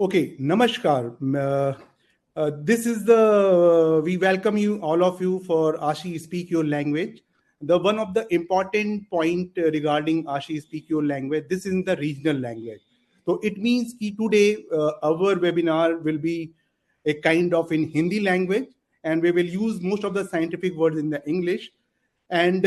Okay, Namaskar. This is we welcome you, all of you, for Ashi Speak Your Language. The one of the important point regarding Ashi Speak Your Language, this is the regional language. So it means that today our webinar will be a kind of in Hindi language, and we will use most of the scientific words in the English. And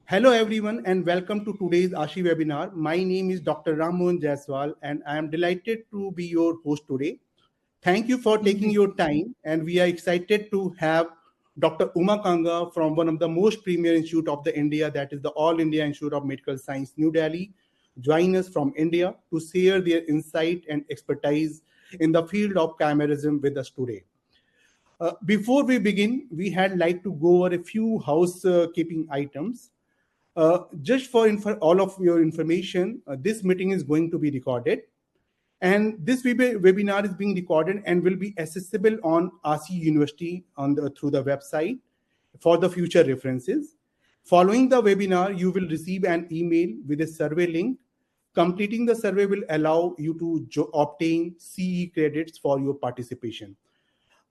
hello everyone and welcome to today's Ashi webinar. My name is Dr. Rammohan Jaiswal and I am delighted to be your host today. Thank you for taking your time and we are excited to have Dr. Uma Kanga from one of the most premier institute of the India, that is the All India Institute of Medical Science, New Delhi, join us from India to share their insight and expertise in the field of chimerism with us today. Before we begin, we had like to go over a few housekeeping items. Just for all of your information, this meeting is going to be recorded. And this webinar is being recorded and will be accessible on RC University through the website for the future references. Following the webinar, you will receive an email with a survey link. Completing the survey will allow you to obtain CE credits for your participation.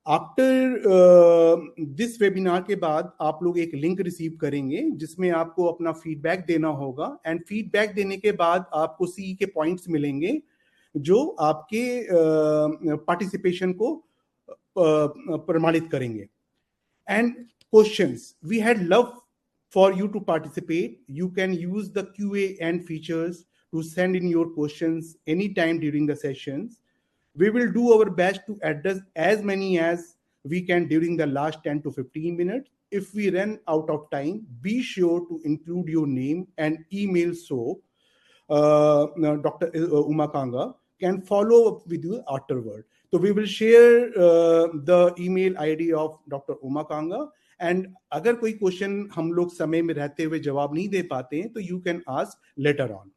After this webinar के बाद आप लोग एक link receive करेंगे जिसमें आपको अपना feedback देना होगा एंड फीडबैक देने के बाद आपको सीई के पॉइंट्स मिलेंगे जो आपके पार्टिसिपेशन को प्रमाणित करेंगे. And questions we had love for you to participate. You can use the Q&A features to send in your questions anytime during the sessions. We will do our best to address as many as we can during the last 10 to 15 minutes. If we run out of time, be sure to include your name and email so Dr. Uma Kanga can follow up with you afterward. So we will share the email ID of Dr. Uma Kanga. And अगर कोई question हम लोग समय में रहते हुए जवाब नहीं दे पाते हैं तो you can ask later on.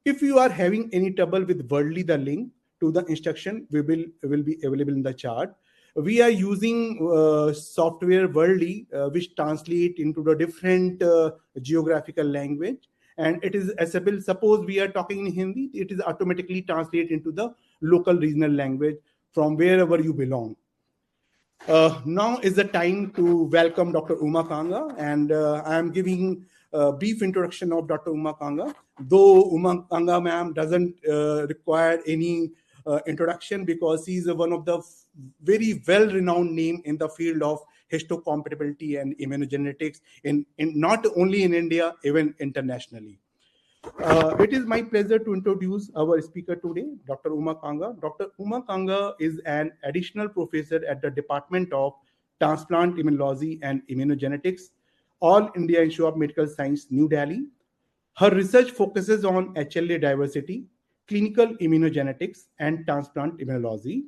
If you are having any trouble with Wordly, the link to the instruction will be available in the chart. We are using software Wordly, which translate into the different geographical language, and it is accessible. Suppose we are talking in Hindi, it is automatically translate into the local regional language from wherever you belong. Now is the time to welcome Dr. Uma Kanga, and I am giving a brief introduction of Dr. Uma Kanga. Though Uma Kanga ma'am doesn't require any introduction because she is one of the very well-renowned name in the field of histocompatibility and immunogenetics in not only in India, even internationally. It is my pleasure to introduce our speaker today, Dr. Uma Kanga. Dr. Uma Kanga is an additional professor at the Department of Transplant Immunology and Immunogenetics, All India Institute of Medical Science, New Delhi. Her research focuses on HLA diversity, clinical immunogenetics, and transplant immunology.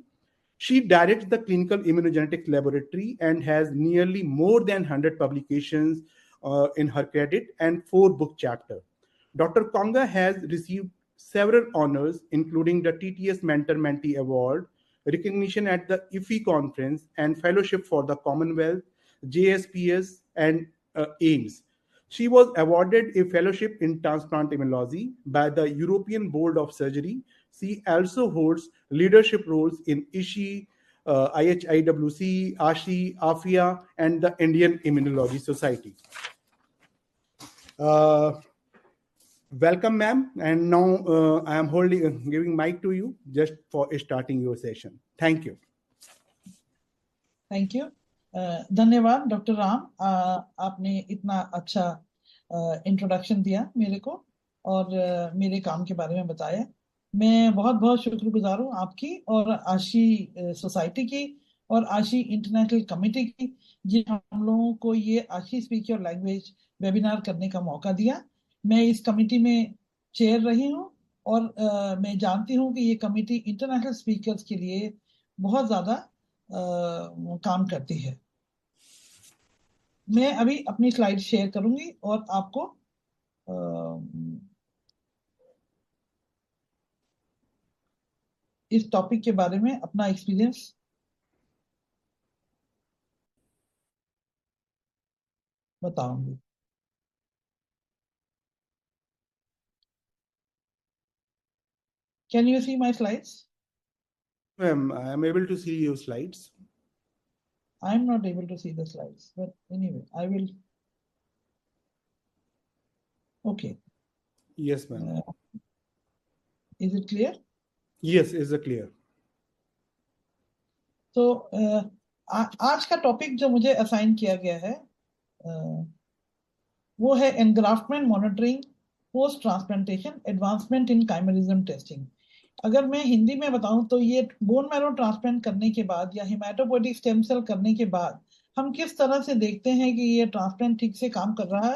She directs the Clinical Immunogenetics Laboratory and has nearly more than 100 publications in her credit and 4 book chapters. Dr. Kanga has received several honors, including the TTS Mentor-Mentee Award, recognition at the IFI Conference, and fellowship for the Commonwealth, JSPS, and AIMS. She was awarded a fellowship in transplant immunology by the European Board of Surgery. She also holds leadership roles in ISHI, IHIWC, ASHI, AFIA, and the Indian Immunology Society. Welcome, ma'am. And now I am giving mic to you just for starting your session. Thank you. Thank you. धन्यवाद doctor Ram, आपने इतना अच्छा introduction दिया मेरे को और मेरे काम के बारे में बताया. मैं बहुत बहुत शुक्रगुजार हूँ आपकी और आशी सोसाइटी की और आशी इंटरनेशनल कमेटी की, ये हम लोगों को ये आशी स्पीक योर लैंग्वेज वेबिनार करने का मौका दिया. मैं इस कमेटी में चेयर रही हूँ और मैं जानती हूँ कि ये कमेटी इंटरनेशनल स्पीकर्स के लिए बहुत ज़्यादा काम करती है. मैं अभी अपनी स्लाइड शेयर करूंगी और आपको इस टॉपिक के बारे में अपना एक्सपीरियंस बताऊंगी. Can you see my slides? I am able to see your slides. I am not able to see the slides, but anyway, I will. Okay. Yes, ma'am. Is it clear? Yes, is it clear? तो आज का topic जो मुझे assign किया गया है वो है engraftment monitoring post transplantation advancement in chimerism testing. अगर मैं हिंदी में बताऊं तो ये बोन मैरो ट्रांसप्लांट करने के बाद या हिमेटोपोइटिक स्टेम सेल करने के बाद हम किस तरह से देखते हैं कि ये ट्रांसप्लांट ठीक से काम कर रहा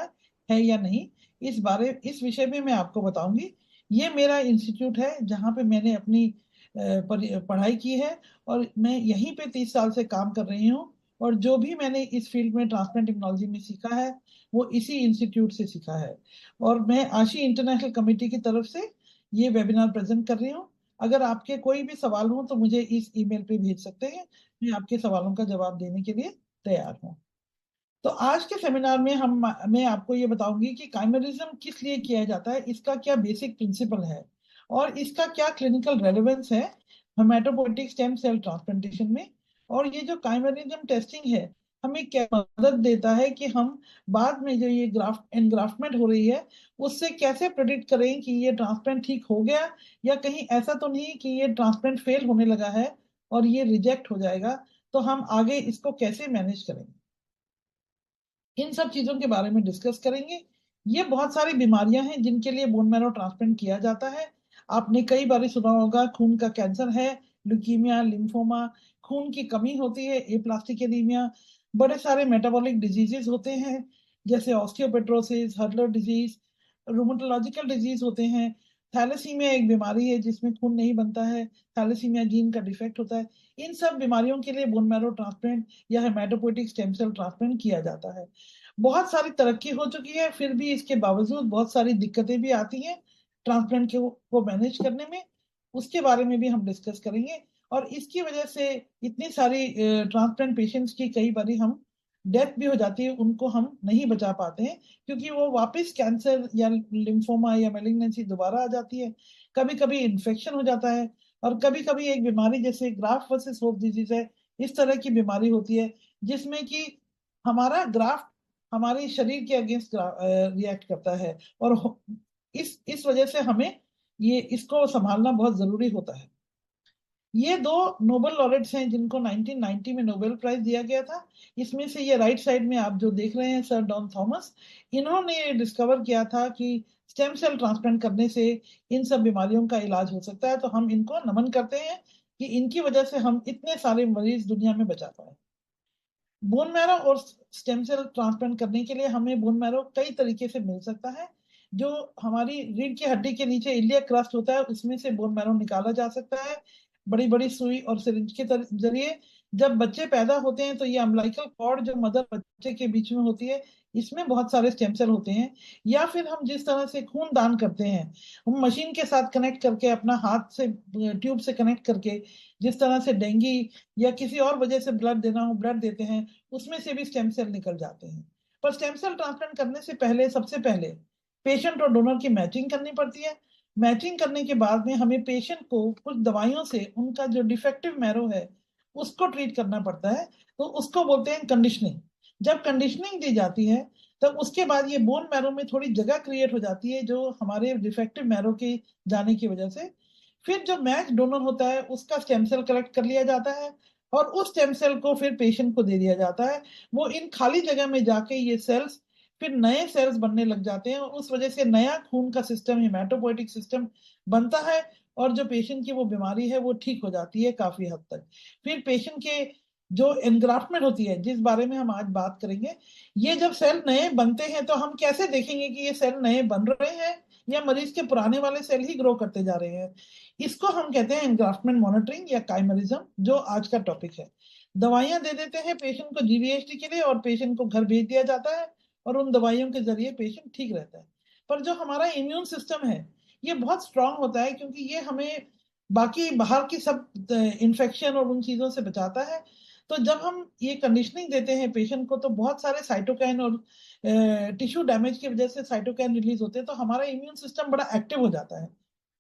है या नहीं, इस विषय में मैं आपको बताऊंगी। ये मेरा इंस्टीट्यूट है जहाँ पे मैंने अपनी पढ़ाई की है और मैं यहीं पे 30 साल से काम कर रही हूँ। और जो भी मैंने इस फील्ड में ट्रांसप्लांट टेक्नोलॉजी में सीखा है वो इसी इंस्टीट्यूट से सीखा है। और मैं आशी इंटरनेशनल कमेटी की तरफ से ये वेबिनार प्रेजेंट कर रही हूँ। अगर आपके कोई भी सवाल हो तो मुझे इस ईमेल पे भेज सकते हैं, मैं आपके सवालों का जवाब देने के लिए तैयार हूँ। तो आज के सेमिनार में मैं आपको ये बताऊंगी कि काइमरिज्म किस लिए किया जाता है, इसका क्या बेसिक प्रिंसिपल है और इसका क्या क्लिनिकल रेलेवेंस है हेमाटोपोइटिक स्टेम सेल ट्रांसप्लांटेशन में। और ये जो काइमरिज्म टेस्टिंग है हमें क्या मदद देता है कि हम बाद में जो ये एनग्राफ्टमेंट हो रही है उससे कैसे प्रेडिक्ट करें कि ये ट्रांसप्लांट ठीक हो गया या कहीं ऐसा तो नहीं कि ये ट्रांसप्लांट फेल होने लगा है और ये रिजेक्ट हो जाएगा, तो हम आगे इसको कैसे मैनेज करेंगे, इन सब चीजों के बारे में डिस्कस करेंगे। ये बहुत सारी बीमारियां हैं जिनके लिए बोन मैरो ट्रांसप्लांट किया जाता है। आपने कई बार सुना होगा खून का कैंसर है, ल्यूकीमिया, लिम्फोमा, खून की कमी होती है, एप्लास्टिक एनीमिया, बड़े सारे मेटाबॉलिक डिजीजेस होते हैं जैसे ऑस्टियोपेट्रोसिस, हर्लर डिजीज, रूमेटोलॉजिकल डिजीज होते हैं। थैलेसीमिया एक बीमारी है जिसमें खून नहीं बनता है, थैलेसीमिया जीन का डिफेक्ट होता है। इन सब बीमारियों के लिए बोन मैरो ट्रांसप्लांट या हेमाटोपोइटिक स्टेम सेल ट्रांसप्लांट किया जाता है। बहुत सारी तरक्की हो चुकी है, फिर भी इसके बावजूद बहुत सारी दिक्कतें भी आती हैं ट्रांसप्लांट को मैनेज करने में। उसके बारे में भी हम डिस्कस करेंगे। और इसकी वजह से इतनी सारी ट्रांसप्लांट पेशेंट्स की कई बार हम डेथ भी हो जाती है, उनको हम नहीं बचा पाते हैं क्योंकि वो वापस कैंसर या लिम्फोमा या मेलिग्नेंसी दोबारा आ जाती है। कभी कभी इन्फेक्शन हो जाता है और कभी कभी एक बीमारी जैसे ग्राफ्ट वर्सेस होप डिजीज है, इस तरह की बीमारी होती है जिसमें कि हमारा ग्राफ्ट हमारे शरीर के अगेंस्ट रिएक्ट करता है और इस वजह से हमें ये इसको संभालना बहुत जरूरी होता है। ये दो नोबेल लॉरेट्स हैं जिनको 1990 में नोबेल प्राइज दिया गया था। इसमें से ये राइट साइड में आप जो देख रहे हैं सर डॉन थॉमस, इन्होंने डिस्कवर किया था कि स्टेम सेल ट्रांसप्लांट करने से इन सब बीमारियों का इलाज हो सकता है। तो हम इनको नमन करते हैं कि इनकी वजह से हम इतने सारे मरीज दुनिया में बचा पाए। बोन मैरो और स्टेम सेल ट्रांसप्लांट करने के लिए हमें बोन मैरो कई तरीके से मिल सकता है। जो हमारी रीढ़ की हड्डी के नीचे इलियक क्रस्ट होता है उसमें से बोन मैरो निकाला जा सकता है बड़ी बड़ी सुई और सिरिंज के जरिए। जब बच्चे पैदा होते हैं तो ये अम्बिलिकल कॉर्ड जो मदर बच्चे के बीच में होती है इसमें बहुत सारे स्टेम सेल होते हैं। या फिर हम जिस तरह से खून दान करते हैं, हम मशीन के साथ कनेक्ट करके अपना हाथ से ट्यूब से कनेक्ट करके जिस तरह से डेंगू या किसी और वजह से ब्लड देना हो ब्लड देते हैं, उसमें से भी स्टेम सेल निकल जाते हैं। पर स्टेम सेल ट्रांसप्लांट करने से पहले सबसे पहले पेशेंट और डोनर की मैचिंग करनी पड़ती है। मैचिंग करने के बाद में हमें पेशेंट को कुछ दवाइयों से उनका जो डिफेक्टिव मैरो है उसको ट्रीट करना पड़ता है, तो उसको बोलते हैं कंडीशनिंग। जब कंडीशनिंग दी जाती है तब उसके बाद ये बोन मैरो में थोड़ी जगह क्रिएट हो जाती है जो हमारे डिफेक्टिव मैरो के जाने की वजह से। फिर जो मैच डोनर होता है उसका स्टेम सेल कलेक्ट कर लिया जाता है और उस स्टेम सेल को फिर पेशेंट को दे दिया जाता है। वो इन खाली जगह में जाके ये सेल्स फिर नए सेल्स बनने लग जाते हैं और उस वजह से नया खून का सिस्टम हेमाटोपोइटिक सिस्टम बनता है और जो पेशेंट की वो बीमारी है वो ठीक हो जाती है काफी हद तक। फिर पेशेंट के जो एनग्राफ्टमेंट होती है जिस बारे में हम आज बात करेंगे, ये जब सेल नए बनते हैं तो हम कैसे देखेंगे कि ये सेल नए बन रहे हैं या मरीज के पुराने वाले सेल ही ग्रो करते जा रहे हैं। इसको हम कहते हैं एनग्राफ्टमेंट मॉनिटरिंग या काइमरिज्म, जो आज का टॉपिक है। दवाइयां दे देते हैं पेशेंट को जीवीएचडी के लिए और पेशेंट को घर भेज दिया जाता है और उन दवाइयों के जरिए पेशेंट ठीक रहता है। पर जो हमारा इम्यून सिस्टम है ये बहुत स्ट्रांग होता है क्योंकि ये हमें बाकी बाहर की सब इन्फेक्शन और उन चीजों से बचाता है। तो जब हम ये कंडीशनिंग देते हैं पेशेंट को तो बहुत सारे साइटोकाइन और टिश्यू डैमेज की वजह से साइटोकाइन रिलीज होते हैं तो हमारा इम्यून सिस्टम बड़ा एक्टिव हो जाता है।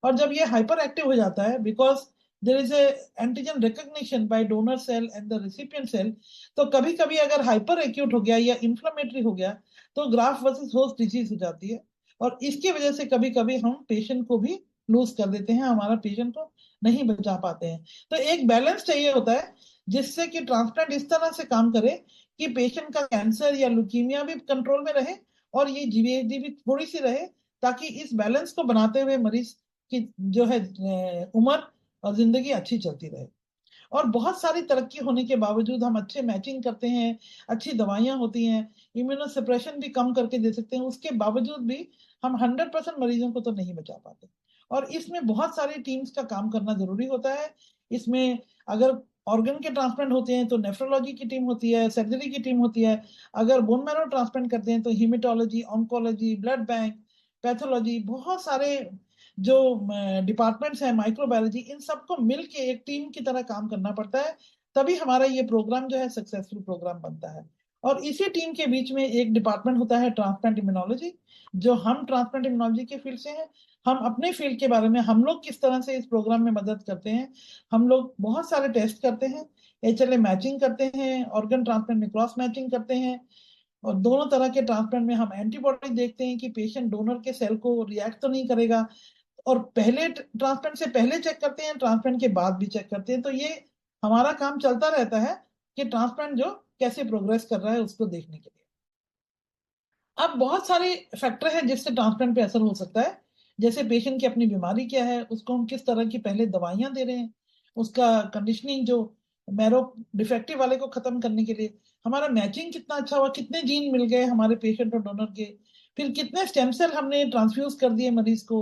और जब ये हाइपर एक्टिव हो जाता है because there is a antigen recognition by donor cell and the recipient cell. तो कभी कभी अगर हाइपर एक्यूट हो गया या इंफ्लेमेटरी हो गया तो ग्राफ्ट वर्सेस होस्ट डिजीज हो जाती है, और इसकी वजह से कभी कभी हम पेशेंट को भी लूज कर देते हैं, हमारा पेशेंट को नहीं बचा पाते हैं। तो एक बैलेंस चाहिए होता है जिससे कि ट्रांसप्लांट इस तरह से काम करे कि पेशेंट का कैंसर या ल्यूकीमिया भी कंट्रोल में रहे और ये जीवीएचडी भी थोड़ी सी रहे, ताकि इस बैलेंस को बनाते हुए मरीज की जो है उम्र और जिंदगी अच्छी चलती रहे। और बहुत सारी तरक्की होने के बावजूद हम अच्छे मैचिंग करते हैं, अच्छी दवाइयां होती हैं, इम्यूनोसप्रेशन भी कम करके दे सकते हैं, उसके बावजूद भी हम 100% मरीजों को तो नहीं बचा पाते। और इसमें बहुत सारी टीम्स का काम करना जरूरी होता है। इसमें अगर ऑर्गन के ट्रांसप्लांट होते हैं तो नेफ्रोलॉजी की टीम होती है, सर्जरी की टीम होती है। अगर बोन मैरो ट्रांसप्लांट करते हैं तो haematology, oncology, blood bank, pathology, बहुत सारे जो डिपार्टमेंट्स हैं, माइक्रोबायोलॉजी, इन सबको मिलके एक टीम की तरह काम करना पड़ता है, तभी हमारा ये प्रोग्राम जो है सक्सेसफुल प्रोग्राम बनता है। और इसी टीम के बीच में एक डिपार्टमेंट होता है ट्रांसप्लांट इम्यूनोलॉजी, जो हम ट्रांसप्लांट इम्यूनोलॉजी के फील्ड से हैं। हम अपने फील्ड के बारे में हम लोग किस तरह से इस प्रोग्राम में मदद करते हैं, हम लोग बहुत सारे टेस्ट करते हैं, एचएलए मैचिंग करते हैं, ऑर्गन ट्रांसप्लांट में क्रॉस मैचिंग करते हैं, और दोनों तरह के ट्रांसप्लांट में हम एंटीबॉडी देखते हैं कि पेशेंट डोनर के सेल को रिएक्ट तो नहीं करेगा, और पहले ट्रांसप्लांट से पहले चेक करते हैं, ट्रांसप्लांट के बाद भी चेक करते हैं। तो ये हमारा काम चलता रहता है कि ट्रांसप्लांट जो कैसे प्रोग्रेस कर रहा है उसको देखने के लिए। अब बहुत सारे फैक्टर हैं जिससे ट्रांसप्लांट पे असर हो सकता है, जैसे पेशेंट की अपनी बीमारी क्या है, उसको हम किस तरह की पहले दवाइयां दे रहे हैं, उसका कंडीशनिंग जो मैरो डिफेक्टिव वाले को खत्म करने के लिए, हमारा मैचिंग कितना अच्छा हुआ, कितने जीन मिल गए हमारे पेशेंट और डोनर के, फिर कितने स्टेम सेल हमने ट्रांसफ्यूज कर दिए मरीज को,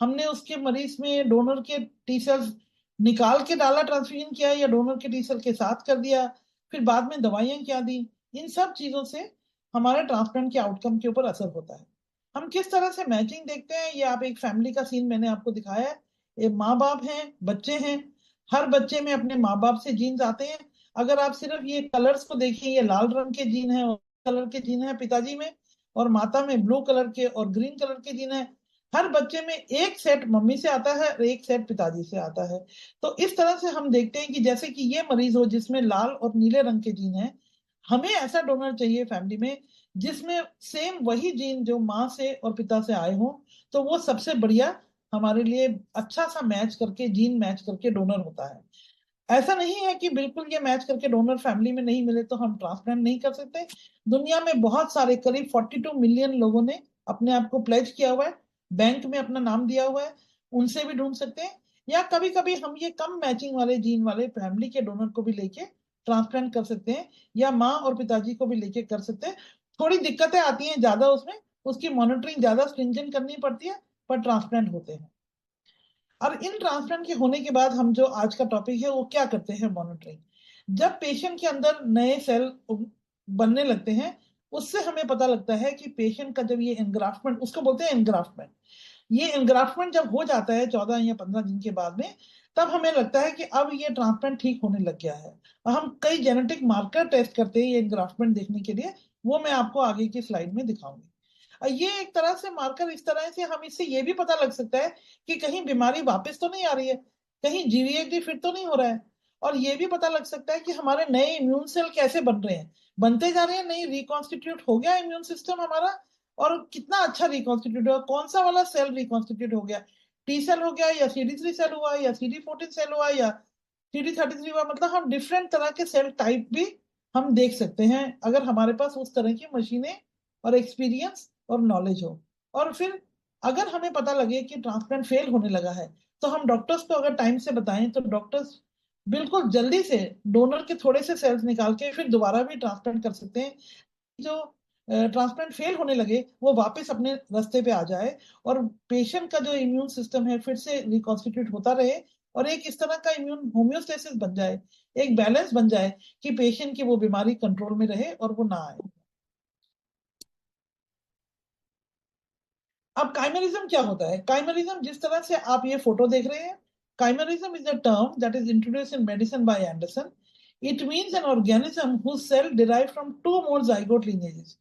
हमने उसके मरीज में डोनर के टी सेल्स निकाल के डाला, ट्रांसफ्यूजन किया, या डोनर के टी सेल के साथ कर दिया, फिर बाद में दवाइयां क्या दी, इन सब चीजों से हमारे ट्रांसप्लांट के आउटकम के ऊपर असर होता है। हम किस तरह से मैचिंग देखते हैं, ये आप एक फैमिली का सीन मैंने आपको दिखाया है। ये माँ बाप हैं, बच्चे हैं, हर बच्चे में अपने माँ बाप से जीन्स आते हैं। अगर आप सिर्फ ये कलर्स को देखिए, ये लाल रंग के जीन है और कलर के जीन है पिताजी में, और माता में ब्लू कलर के और ग्रीन कलर के जीन है। हर बच्चे में एक सेट मम्मी से आता है और एक सेट पिताजी से आता है। तो इस तरह से हम देखते हैं कि जैसे कि ये मरीज हो जिसमें लाल और नीले रंग के जीन है, हमें ऐसा डोनर चाहिए फैमिली में जिसमें सेम वही जीन जो माँ से और पिता से आए हों, तो वो सबसे बढ़िया हमारे लिए अच्छा सा मैच करके, जीन मैच करके डोनर होता है। ऐसा नहीं है कि बिल्कुल ये मैच करके डोनर फैमिली में नहीं मिले तो हम ट्रांसप्लांट नहीं कर सकते। दुनिया में बहुत सारे, करीब 42 मिलियन लोगों ने अपने आप को प्लेज किया हुआ है, बैंक में अपना नाम दिया हुआ है, उनसे भी ढूंढ सकते हैं। या कभी कभी हम ये कम मैचिंग वाले जीन वाले फैमिली के डोनर को भी लेके ट्रांसप्लांट कर सकते हैं, या माँ और पिताजी को भी लेके कर सकते हैं। थोड़ी दिक्कतें आती हैं ज्यादा उसमें, उसकी मॉनिटरिंग ज्यादा स्ट्रिंजेंट करनी पड़ती है, पर ट्रांसप्लांट होते हैं। और इन ट्रांसप्लांट के होने के बाद हम जो आज का टॉपिक है वो क्या करते हैं, मॉनिटरिंग। जब पेशेंट के अंदर नए सेल बनने लगते हैं, उससे हमें पता लगता है कि पेशेंट का जब ये एनग्राफ्टमेंट, उसको बोलते हैं एनग्राफ्टमेंट, ये एनग्राफ्टमेंट जब हो जाता है 14 या 15 दिन के बाद में, तब हमें लगता है कि अब ये ट्रांसप्लांट ठीक होने लग गया है। और हम कई जेनेटिक मार्कर टेस्ट करते हैं ये एनग्राफ्टमेंट देखने के लिए, वो मैं आपको आगे की स्लाइड में दिखाऊंगी। ये एक तरह से मार्कर, इस तरह से हम इससे ये भी पता लग सकता है कि कहीं बीमारी वापस तो नहीं आ रही है, कहीं जीवीएचडी फिट तो नहीं हो रहा है, और ये भी पता लग सकता है कि हमारे नए इम्यून सेल कैसे बन रहे हैं, बनते जा रहे हैं, नहीं रिकॉन्स्टिट्यूट हो गया इम्यून सिस्टम हमारा, और कितना अच्छा रिकॉन्स्टिट्यूट हुआ, कौन सा वाला सेल रिकॉन्स्टिट्यूट हो गया, टी सेल हो गया, या CD3 सेल हुआ, या CD14 सेल हुआ, या CD33 हुआ। मतलब हम डिफरेंट तरह के सेल टाइप भी हम देख सकते हैं अगर हमारे पास उस तरह की मशीनें और एक्सपीरियंस और नॉलेज हो। और फिर अगर हमें पता लगे कि ट्रांसप्लांट फेल होने लगा है, तो हम डॉक्टर्स को अगर टाइम से बताएं तो डॉक्टर्स बिल्कुल जल्दी से डोनर के थोड़े से सेल्स निकाल के फिर दोबारा भी ट्रांसप्लांट कर सकते हैं। जो ट्रांसप्लांट फेल होने लगे वो वापस अपने रास्ते पे आ जाए, और पेशेंट का जो इम्यून सिस्टम है फिर से रिकॉन्स्टिट्यूट होता रहे, और एक इस तरह का इम्यून होम्योस्टेसिस बन जाए, एक बैलेंस बन जाए कि पेशेंट की वो बीमारी कंट्रोल में रहे और वो ना आए। अब काइमेरिज्म क्या होता है? काइमेरिज्म जिस तरह से आप ये फोटो देख रहे हैं, chimerism is a term that is introduced in medicine by Anderson. It means an organism whose cell derive from two more zygote lineages.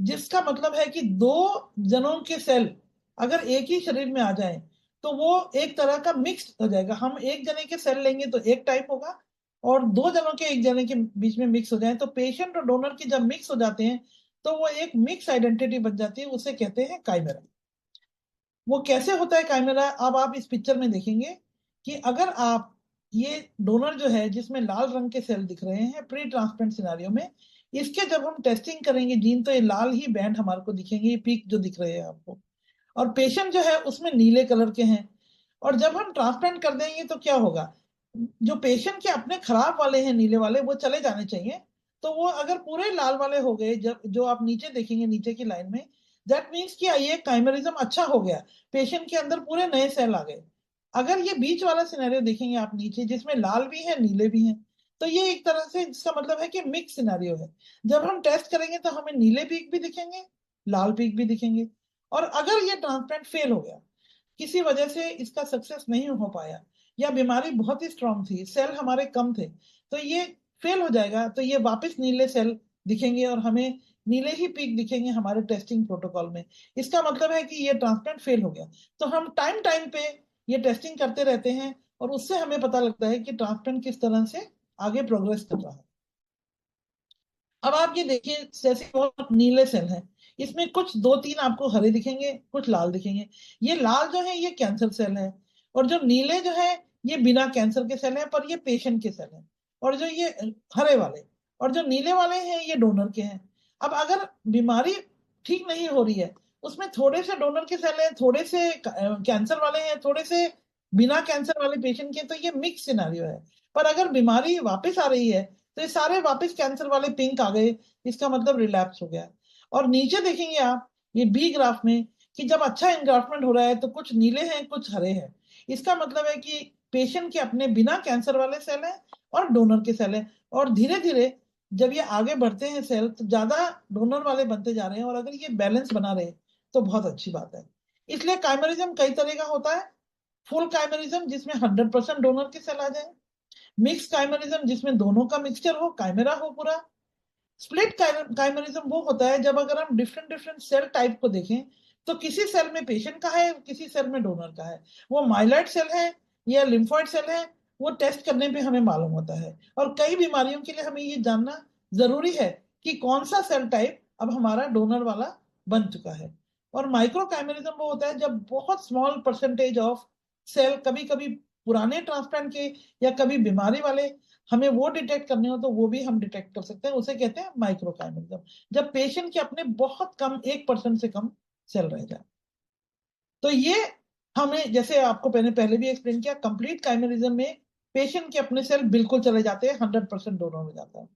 जिसका मतलब है कि दो जनों के सेल अगर एक ही शरीर में आ जाए तो वो एक तरह का मिक्स हो जाएगा। हम एक जने के सेल लेंगे तो एक टाइप होगा, और दो जनों के एक जने के बीच में मिक्स हो जाए तो पेशेंट और डोनर की जब मिक्स हो जाते हैं तो वो एक मिक्स आइडेंटिटी बन जाती है, उसे कहते हैं काइमेरा। वो कैसे होता है काइमेरा, अब आप इस पिक्चर में देखेंगे कि अगर आप ये डोनर जो है जिसमें लाल रंग के सेल दिख रहे हैं प्री ट्रांसप्लांट सिनारियो में, इसके जब हम टेस्टिंग करेंगे जीन तो ये लाल ही बैंड हमारे को दिखेंगे, ये पीक जो दिख रहे हैं आपको, और पेशेंट जो है उसमें नीले कलर के हैं। और जब हम ट्रांसप्लांट कर देंगे तो क्या होगा, जो पेशेंट के अपने खराब वाले हैं नीले वाले वो चले जाने चाहिए, तो वो अगर पूरे लाल वाले हो गए, जब जो आप नीचे देखेंगे नीचे की लाइन में, दैट मीन्स कि ये काइमेरिज्म अच्छा हो गया, पेशेंट के अंदर पूरे नए सेल आ गए। अगर ये बीच वाला सिनेरियो देखेंगे आप नीचे जिसमें लाल भी है नीले भी हैं, तो ये एक तरह से इसका मतलब है कि मिक्स सिनेरियो है। जब हम टेस्ट करेंगे तो हमें नीले पीक भी दिखेंगे, लाल पीक भी दिखेंगे। और अगर ये ट्रांसप्लांट फेल हो गया, किसी वजह से इसका सक्सेस नहीं हो पाया, या बीमारी बहुत ही स्ट्रांग थी, सेल हमारे कम थे, तो ये फेल हो जाएगा, तो ये वापस नीले सेल दिखेंगे और हमें नीले ही पीक दिखेंगे हमारे टेस्टिंग प्रोटोकॉल में। इसका मतलब है कि ये ट्रांसप्लांट फेल हो गया। तो हम टाइम टाइम पे ये टेस्टिंग करते रहते हैं और उससे हमें पता लगता है कि ट्रांसप्लांट किस तरह से आगे प्रोग्रेस कर रहा है। अब आप ये देखिए जैसे बहुत नीले सेल हैं, इसमें कुछ दो तीन आपको हरे दिखेंगे, कुछ लाल दिखेंगे। ये लाल जो है ये कैंसर सेल है, और जो नीले जो है ये बिना कैंसर के सेल हैं पर ये पेशेंट के सेल हैं। और जो ये हरे वाले और जो नीले वाले हैं ये डोनर के हैं। अब अगर बीमारी ठीक नहीं हो रही है, उसमें थोड़े से डोनर के सेल हैं, थोड़े से कैंसर वाले हैं, थोड़े से बिना कैंसर वाले पेशेंट के, तो ये मिक्स सिनारियो है। पर अगर बीमारी वापस आ रही है तो ये सारे वापस कैंसर वाले पिंक आ गए, इसका मतलब रिलैप्स हो गया। और नीचे देखेंगे आप ये बी ग्राफ में कि जब अच्छा इनग्राफ्टमेंट हो रहा है तो कुछ नीले हैं कुछ हरे हैं, इसका मतलब है कि पेशेंट के अपने बिना कैंसर वाले सेल हैं और डोनर के सेल हैं। और धीरे धीरे जब ये आगे बढ़ते हैं सेल तो ज्यादा डोनर वाले बनते जा रहे हैं, और अगर ये बैलेंस बना रहे तो बहुत अच्छी बात है। इसलिए काइमेरिज्म कई तरह का होता है। फुल काइमेरिज्म जिसमें 100% डोनर के सेल आ जाए, मिक्स काइमेरिज्म जिसमें दोनों का मिक्सचर हो, काइमेरा हो पूरा। स्प्लिट काइमेरिज्म वो होता है जब अगर हम डिफरेंट डिफरेंट सेल टाइप को देखें तो किसी सेल में पेशेंट का है, किसी सेल में डोनर का है, वो माइलॉइड सेल है या लिम्फोइड सेल है, वो टेस्ट करने पे हमें मालूम होता है। और कई बीमारियों के लिए हमें ये जानना जरूरी है कि कौन सा सेल टाइप अब हमारा डोनर वाला बन चुका है। और माइक्रो काइमेरिज्म वो होता है जब बहुत स्मॉल परसेंटेज ऑफ सेल, कभी कभी पुराने ट्रांसप्लांट के या कभी बीमारी वाले, हमें वो डिटेक्ट करने हो तो वो भी हम डिटेक्ट कर सकते हैं, उसे कहते हैं माइक्रोकाइमेरिज्म। जब पेशेंट के अपने बहुत कम 1% से कम सेल रह जाए, तो ये हमें जैसे आपको पहले पहले भी एक्सप्लेन किया, कंप्लीट काइमेरिज्म में पेशेंट के अपने सेल बिल्कुल चले जाते हैं, 100% डोनर हो जाता है।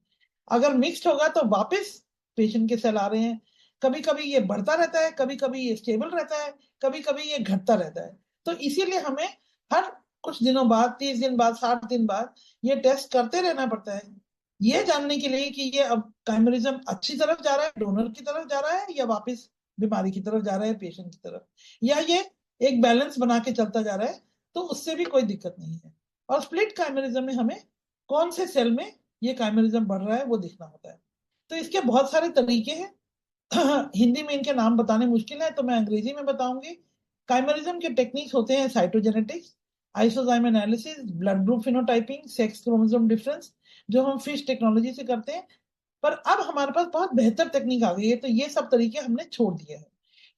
अगर मिक्स्ड होगा तो वापस पेशेंट के सेल आ रहे हैं। कभी कभी ये बढ़ता रहता है, कभी कभी ये स्टेबल रहता है, कभी कभी ये घटता रहता है। तो इसीलिए हमें हर कुछ दिनों बाद, 30 दिन बाद, 60 दिन बाद ये टेस्ट करते रहना पड़ता है, ये जानने के लिए कि ये अब काइमेरिज्म अच्छी तरफ जा रहा है, डोनर की तरफ जा रहा है, या वापस बीमारी की तरफ जा रहा है, पेशेंट की तरफ, या ये एक बैलेंस बना के चलता जा रहा है, तो उससे भी कोई दिक्कत नहीं है। और स्प्लिट काइमेरिज्म में हमें कौन से सेल में ये काइमेरिज्म बढ़ रहा है वो देखना होता है। तो इसके बहुत सारे तरीके हैं। हिंदी में इनके नाम बताने मुश्किल है तो मैं अंग्रेजी में बताऊंगी। काइमेरिज्म के टेक्निक्स होते हैं cytogenetics, isozyme analysis, blood group phenotyping, sex chromosome difference, जो हम फिश टेक्नोलॉजी से करते हैं। पर अब हमारे पास बहुत बेहतर टेक्निक आ गई है तो ये सब तरीके हमने छोड़ दिए हैं।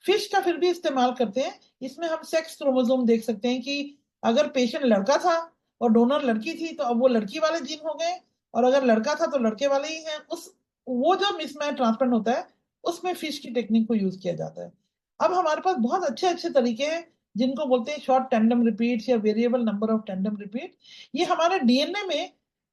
फिश का फिर भी इस्तेमाल करते हैं, इसमें हम सेक्स क्रोमोसोम देख सकते हैं कि अगर पेशेंट लड़का था और डोनर लड़की थी तो अब वो लड़की वाले जीन हो गए, और अगर लड़का था तो लड़के वाले ही हैं। उस वो जो मिसमैच ट्रांसप्लांट होता है उसमें फिश की टेक्निक को यूज किया जाता है। अब हमारे पास बहुत अच्छे अच्छे तरीके हैं जिनको बोलते हैं शॉर्ट टैंडम रिपीट्स या variable number of tandem repeat. ये हमारे डीएनए में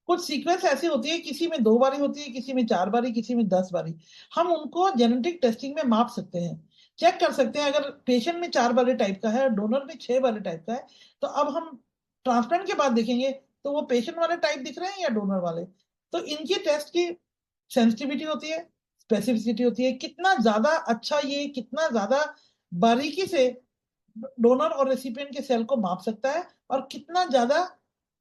कुछ सीक्वेंस ऐसी होती है, किसी में 2 बारी होती है, किसी में 4 बारी, किसी में 10 बारी। हम उनको जेनेटिक टेस्टिंग में माप सकते हैं, चेक कर सकते हैं। अगर पेशेंट में 4 बारी टाइप का है, डोनर में 6 बारी टाइप का है, तो अब हम ट्रांसप्लांट के बाद देखेंगे तो वो पेशेंट वाले टाइप दिख रहे हैं या डोनर वाले। तो इनकी टेस्ट की सेंसिटिविटी होती है, स्पेसिफिसिटी होती है, कितना ज्यादा अच्छा ये कितना ज्यादा बारीकी से डोनर और रेसिपिएंट के सेल को माप सकता है, और कितना ज्यादा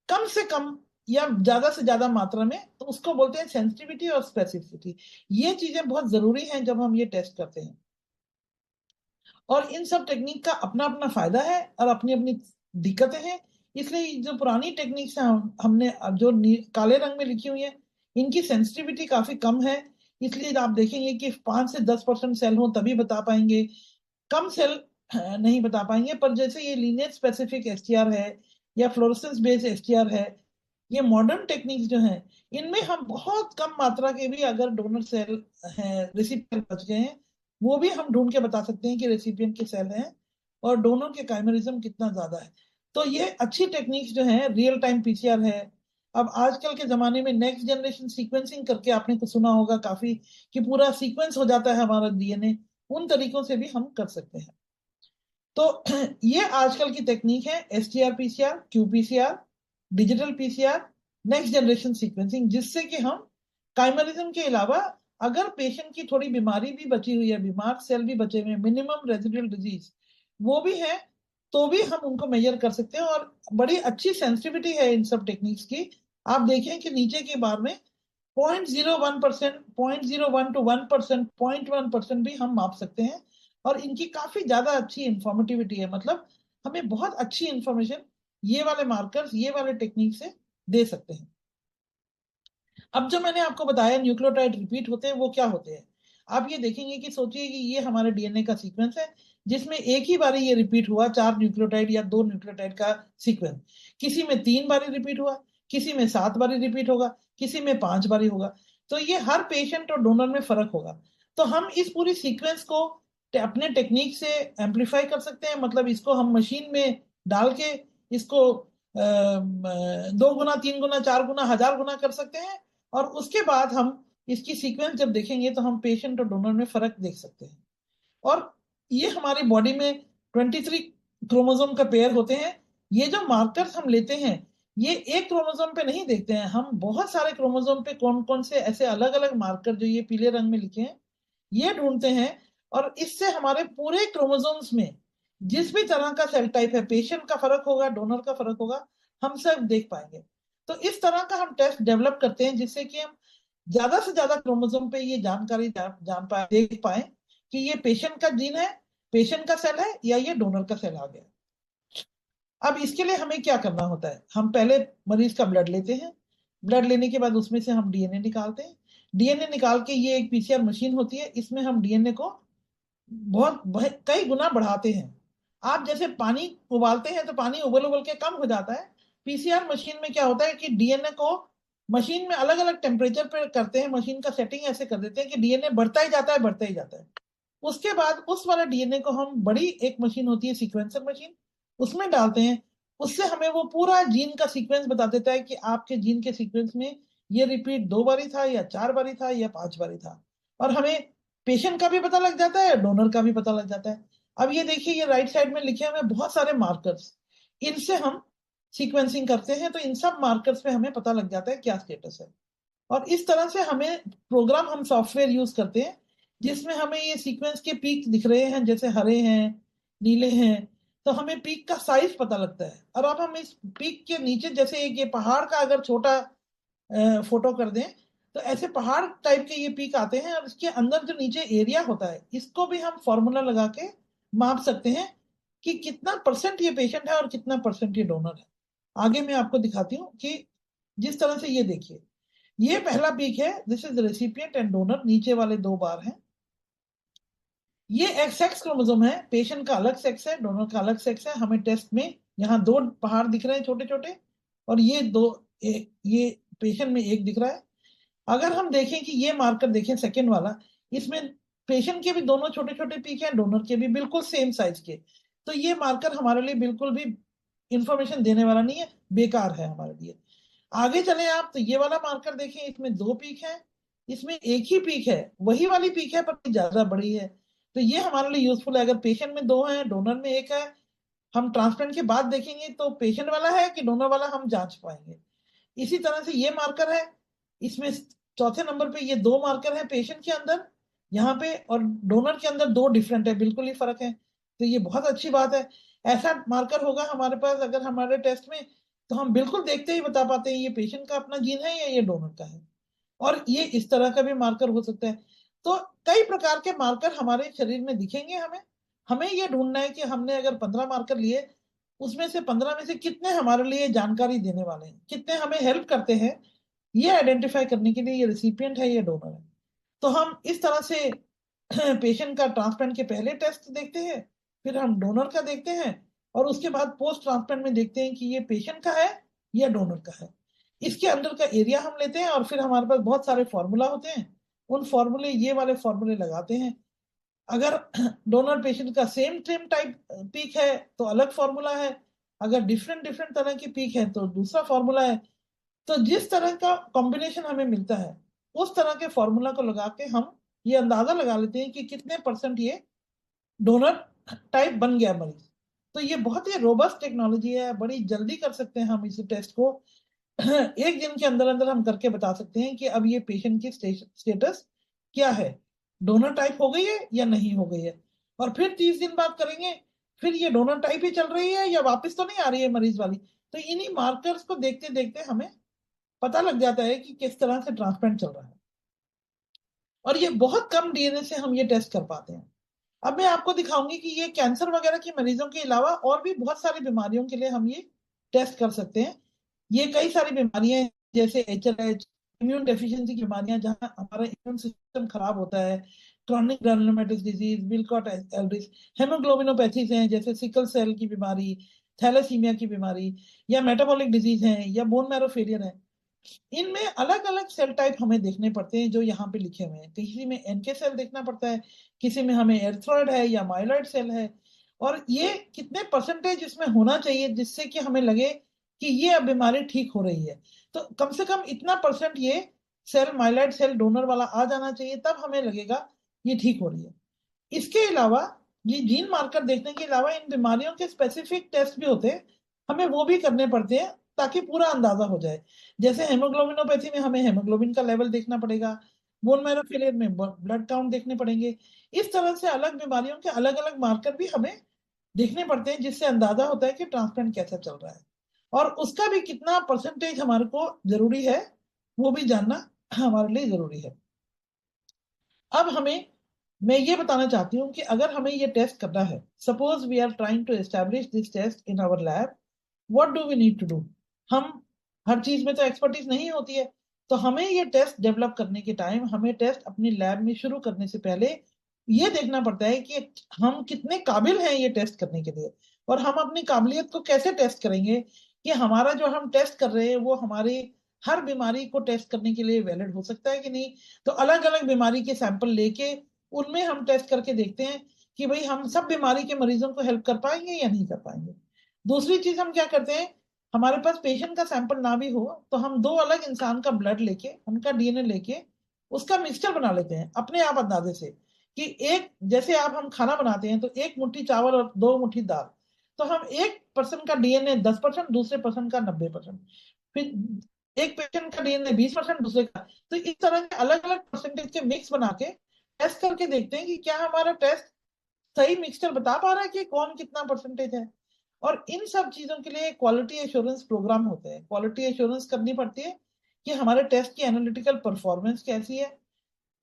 कम से कम या ज्यादा से ज्यादा मात्रा में, तो उसको बोलते हैं सेंसिटिविटी और स्पेसिफिसिटी। ये चीजें बहुत जरूरी हैं जब हम ये टेस्ट करते हैं। और इन सब टेक्निक का अपना अपना फायदा है और अपनी अपनी दिक्कतें हैं। इसलिए जो पुरानी टेक्निक्स हैं हमने जो काले रंग में लिखी हुई है, इनकी सेंसिटिविटी काफी कम है। इसलिए आप देखेंगे कि 5 से 10% सेल हो तभी बता पाएंगे, कम सेल नहीं बता पाएंगे। पर जैसे ये लीनियर स्पेसिफिक एसटीआर है या फ्लोरेसेंस बेस्ड एसटीआर है, ये मॉडर्न टेक्निक्स जो हैं, इनमें हम बहुत कम मात्रा के भी अगर डोनर सेल हैं, रेसिपिएंट बच गए हैं, वो भी हम ढूंढ के बता सकते हैं कि रेसिपिएंट के सेल हैं और डोनर के काइमेरिज्म कितना ज्यादा है। तो ये अच्छी टेक्निक्स जो है, रियल टाइम पीसीआर है। अब आजकल के जमाने में नेक्स्ट जनरेशन सीक्वेंसिंग करके आपने कुछ सुना होगा काफी, कि पूरा सीक्वेंस हो जाता है हमारा डीएनए, उन तरीकों से भी हम कर सकते हैं। तो ये आजकल की टेक्निक है, STR PCR, qPCR, digital PCR, next generation sequencing, जिससे कि हम काइमरिज्म के अलावा अगर पेशेंट की थोड़ी बीमारी भी बची हुई है, बीमार सेल भी बचे हुए हैं, मिनिमम रेजिडुअल डिजीज वो भी है, तो भी हम उनको मेजर कर सकते हैं। और बड़ी अच्छी सेंसिटिविटी है इन सब टेक्निक्स की। आप देखें कि नीचे के बार में 0.01%, 0.01 to 1%, 0.1% भी हम माप सकते हैं। और इनकी काफी ज्यादा अच्छी इंफॉर्मेटिविटी है, मतलब हमें बहुत अच्छी इंफॉर्मेशन ये वाले मार्कर्स, ये वाले टेक्निक से दे सकते हैं। अब जो मैंने आपको बताया न्यूक्लियोटाइड रिपीट होते हैं, वो क्या होते हैं? आप ये देखेंगे कि सोचिए कि ये हमारे डीएनए का सीक्वेंस है, जिसमें एक ही बारी ये रिपीट हुआ, 4 न्यूक्लियोटाइड या 2 न्यूक्लियोटाइड का सीक्वेंस। किसी में 3 बारी रिपीट हुआ, किसी में 7 बारी रिपीट होगा, किसी में 5 बारी होगा। तो ये हर पेशेंट और डोनर में फर्क होगा। तो हम इस पूरी सीक्वेंस को अपने टेक्निक से एम्पलीफाई कर सकते हैं, मतलब इसको हम मशीन में डाल के इसको 2 गुना, 3 गुना, 4 गुना, 1000 गुना कर सकते हैं। और उसके बाद हम इसकी सीक्वेंस जब देखेंगे तो हम पेशेंट और डोनर में फर्क देख सकते हैं। और ये हमारी बॉडी में 23 क्रोमोसोम का पेयर होते हैं। ये जो मार्कर्स हम लेते हैं, ये एक क्रोमोसोम पे नहीं देखते हैं, हम बहुत सारे क्रोमोसोम पे कौन कौन से ऐसे अलग अलग मार्कर जो ये पीले रंग में लिखे हैं, ये ढूंढते हैं। और इससे हमारे पूरे क्रोमोसोम्स में जिस भी तरह का सेल टाइप है, पेशेंट का फर्क होगा, डोनर का फर्क होगा, हम सब देख पाएंगे। तो इस तरह का हम टेस्ट डेवलप करते हैं, जिससे कि हम ज्यादा से ज्यादा क्रोमोसोम पे ये जानकारी जान पाए, देख पाए कि ये पेशेंट का जीन है, पेशेंट का सेल है, या ये डोनर का सेल आ गया। अब इसके लिए हमें क्या करना होता है? हम पहले मरीज का ब्लड लेते हैं, ब्लड लेने के बाद उसमें से हम डीएनए निकालते हैं। डीएनए निकाल के, ये एक पीसीआर मशीन होती है, इसमें हम डीएनए को कई गुना बढ़ाते हैं। आप जैसे पानी उबालते हैं तो पानी उबल उबल के कम हो जाता है, पीसीआर मशीन में क्या होता है कि डीएनए को मशीन में अलग अलग टेम्परेचर पे करते हैं, मशीन का सेटिंग ऐसे कर देते हैं कि डीएनए बढ़ता ही जाता है, बढ़ता ही जाता है। उसके बाद उस वाला डीएनए को हम, बड़ी एक मशीन होती है सीक्वेंसर मशीन, उसमें डालते हैं। उससे हमें वो पूरा जीन का सीक्वेंस बता देता है कि आपके जीन के सीक्वेंस में ये रिपीट 2 बारी था या 4 बारी था या 5 बारी था। और हमें पेशेंट का भी पता लग जाता है, डोनर का भी पता लग जाता है। अब ये देखिए, ये राइट साइड में लिखे हुए बहुत सारे मार्कर्स, इनसे हम सीक्वेंसिंग करते हैं, तो इन सब मार्कर्स पे हमें पता लग जाता है क्या स्टेटस है। और इस तरह से हमें प्रोग्राम, हम सॉफ्टवेयर यूज करते हैं, जिसमें हमें ये सीक्वेंस के पीक दिख रहे हैं, जैसे हरे हैं, नीले हैं, तो हमें पीक का साइज पता लगता है। और अब हम इस पीक के नीचे, जैसे एक ये पहाड़ का अगर छोटा फोटो कर दें, तो ऐसे पहाड़ टाइप के ये पीक आते हैं। और इसके अंदर जो नीचे एरिया होता है, इसको भी हम फॉर्मूला लगा के माप सकते हैं कि कितना परसेंट ये पेशेंट है और कितना परसेंट ये डोनर है। आगे मैं आपको दिखाती हूँ कि जिस तरह से, ये देखिए, ये पहला पीक है, this is recipient and donor, नीचे वाले 2 बार हैं। ये एक सेक्स क्रोमोसोम है, पेशेंट का अलग सेक्स है, डोनर का अलग सेक्स है। हमें टेस्ट में यहाँ 2 पहाड़ दिख रहे हैं छोटे छोटे, और ये 2, ये पेशेंट में 1 दिख रहा है। अगर हम देखें कि ये मार्कर देखें सेकेंड वाला, इसमें पेशेंट के भी दोनों छोटे छोटे पीक हैं, डोनर के भी बिल्कुल सेम साइज के। तो ये मार्कर हमारे लिए बिल्कुल भी इंफॉर्मेशन देने वाला नहीं है, बेकार है हमारे लिए। आगे चले आप, तो ये वाला मार्कर देखें, इसमें 2 पीक है, इसमें 1 ही पीक है, वही वाली पीक है पर ज्यादा बड़ी है। तो ये हमारे लिए यूजफुल है। अगर पेशेंट में 2 है, डोनर में 1 है, हम ट्रांसप्लांट के बाद देखेंगे तो पेशेंट वाला है कि डोनर वाला हम जांच पाएंगे। इसी तरह से ये मार्कर है, इसमें चौथे नंबर पे ये 2 मार्कर है, पेशेंट के अंदर यहाँ पे और डोनर के अंदर 2 डिफरेंट है, बिल्कुल ही फर्क है। तो ये बहुत अच्छी बात है। ऐसा मार्कर होगा हमारे पास अगर हमारे टेस्ट में, तो हम बिल्कुल देखते ही बता पाते हैं ये पेशेंट का अपना जीन है या ये डोनर का है। और ये इस तरह का भी मार्कर हो सकता है। तो कई प्रकार के मार्कर हमारे शरीर में दिखेंगे हमें, हमें ये ढूंढना है कि हमने अगर 15 मार्कर लिए, उसमें से 15 में से कितने हमारे लिए जानकारी देने वाले हैं, कितने हमें हेल्प करते हैं, ये आइडेंटिफाई करने के लिए ये रिसिपिएंट है, ये डोनर है। तो हम इस तरह से पेशेंट का ट्रांसप्लांट के पहले टेस्ट देखते हैं, फिर हम डोनर का देखते हैं, और उसके बाद पोस्ट ट्रांसप्लांट में देखते हैं कि ये पेशेंट का है या डोनर का है। इसके अंदर का एरिया हम लेते हैं, और फिर हमारे पास बहुत सारे फॉर्मूला होते हैं, उन फॉर्मूले, ये वाले फॉर्मूले लगाते हैं। अगर डोनर पेशेंट का सेम सेम टाइप पीक है तो अलग फॉर्मूला है, अगर डिफरेंट डिफरेंट तरह की पीक है तो दूसरा फॉर्मूला है। तो जिस तरह का कॉम्बिनेशन हमें मिलता है, उस तरह के फॉर्मूला को लगा के हम ये अंदाजा लगा लेते हैं कि कितने परसेंट ये डोनर टाइप बन गया मरीज। तो ये बहुत ही रोबस्ट टेक्नोलॉजी है, बड़ी जल्दी कर सकते हैं हम इस टेस्ट को। एक दिन के अंदर अंदर हम करके बता सकते हैं कि अब ये पेशेंट की स्टेटस क्या है, डोनर टाइप हो गई है या नहीं हो गई है। और फिर 30 दिन बाद करेंगे, फिर ये डोनर टाइप ही चल रही है या वापस तो नहीं आ रही है मरीज वाली। तो इन्हीं मार्कर्स को देखते देखते हमें पता लग जाता है कि किस तरह से ट्रांसप्लांट चल रहा है। और ये बहुत कम डीएनए से हम ये टेस्ट कर पाते हैं। अब मैं आपको दिखाऊंगी कि ये कैंसर वगैरह के मरीजों के अलावा और भी बहुत सारी बीमारियों के लिए हम ये टेस्ट कर सकते हैं। ये कई सारी बीमारियां हैं, जैसे HLH, इम्यून डेफिशिएंसी की बीमारियां, जहां हमारा इम्यून सिस्टम खराब होता है, क्रॉनिक ग्रानुलोमेटस डिजीज, विलकॉट एल्ड्रिस, हेमोग्लोबिनोपैथीज हैं जैसे सिकल सेल की बीमारी, थैलेसीमिया की बीमारी, या मेटाबॉलिक डिजीज है, या बोन मैरो फेलियर है। इनमें अलग अलग सेल टाइप हमें देखने पड़ते हैं जो यहाँ पे लिखे हुए हैं। किसी में NK सेल देखना पड़ता है, किसी में हमें एर्थ्रॉइड है या माइलॉइड सेल है, और ये कितने परसेंटेज इसमें होना चाहिए जिससे कि हमें लगे कि ये अब बीमारी ठीक हो रही है। तो कम से कम इतना परसेंट ये सेल, माइलॉइड सेल डोनर वाला आ जाना चाहिए, तब हमें लगेगा ये ठीक हो रही है। इसके अलावा ये जीन मार्कर देखने के अलावा इन बीमारियों के स्पेसिफिक टेस्ट भी होते हैं, हमें वो भी करने पड़ते हैं ताकि पूरा अंदाजा हो जाए। जैसे हेमोग्लोबिनोपैथी में हमें हेमोग्लोबिन का लेवल देखना पड़ेगा, बोन मैरो फेलियर में ब्लड काउंट देखने पड़ेंगे। इस तरह से अलग बीमारियों के अलग अलग मार्कर भी हमें देखने पड़ते हैं, जिससे अंदाजा होता है कि ट्रांसप्लांट कैसा चल रहा है, और उसका भी कितना परसेंटेज हमारे को जरूरी है वो भी जानना हमारे लिए जरूरी है। अब मैं ये बताना चाहती हूँ कि अगर हमें ये टेस्ट करना है, suppose we are trying to establish this test in our lab, what do we need to do. हम हर चीज में तो एक्सपर्टीज नहीं होती है, तो हमें ये टेस्ट डेवलप करने के टाइम, हमें टेस्ट अपनी लैब में शुरू करने से पहले ये देखना पड़ता है कि हम कितने काबिल हैं ये टेस्ट करने के लिए, और हम अपनी काबिलियत को कैसे टेस्ट करेंगे कि हमारा जो हम टेस्ट कर रहे हैं वो हमारी हर बीमारी को टेस्ट करने के लिए वैलिड हो सकता है कि नहीं। तो अलग अलग बीमारी के सैंपल लेके उनमें हम टेस्ट करके देखते हैं कि भाई हम सब बीमारी के मरीजों को हेल्प कर पाएंगे या नहीं कर पाएंगे। दूसरी चीज हम क्या करते हैं, हमारे पास पेशेंट का सैंपल ना भी हो तो हम दो अलग इंसान का ब्लड लेके, उनका डीएनए लेके उसका मिक्सचर बना लेते हैं अपने आप अंदाजे से, कि एक, जैसे आप हम खाना बनाते हैं तो एक मुट्ठी चावल और 2 मुट्ठी दाल, तो हम एक पर्सन का डीएनए 10%, दूसरे पर्सन का 90%, फिर एक पेशेंट का डीएनए 20%, दूसरे का, तो इस तरह के अलग अलग परसेंटेज के मिक्स बना के टेस्ट करके देखते हैं कि क्या हमारा टेस्ट सही मिक्सचर बता पा रहा है कि कौन कितना परसेंटेज है। और इन सब चीजों के लिए क्वालिटी एश्योरेंस प्रोग्राम होते हैं, क्वालिटी एश्योरेंस करनी पड़ती है कि हमारे टेस्ट की एनालिटिकल परफॉर्मेंस कैसी है,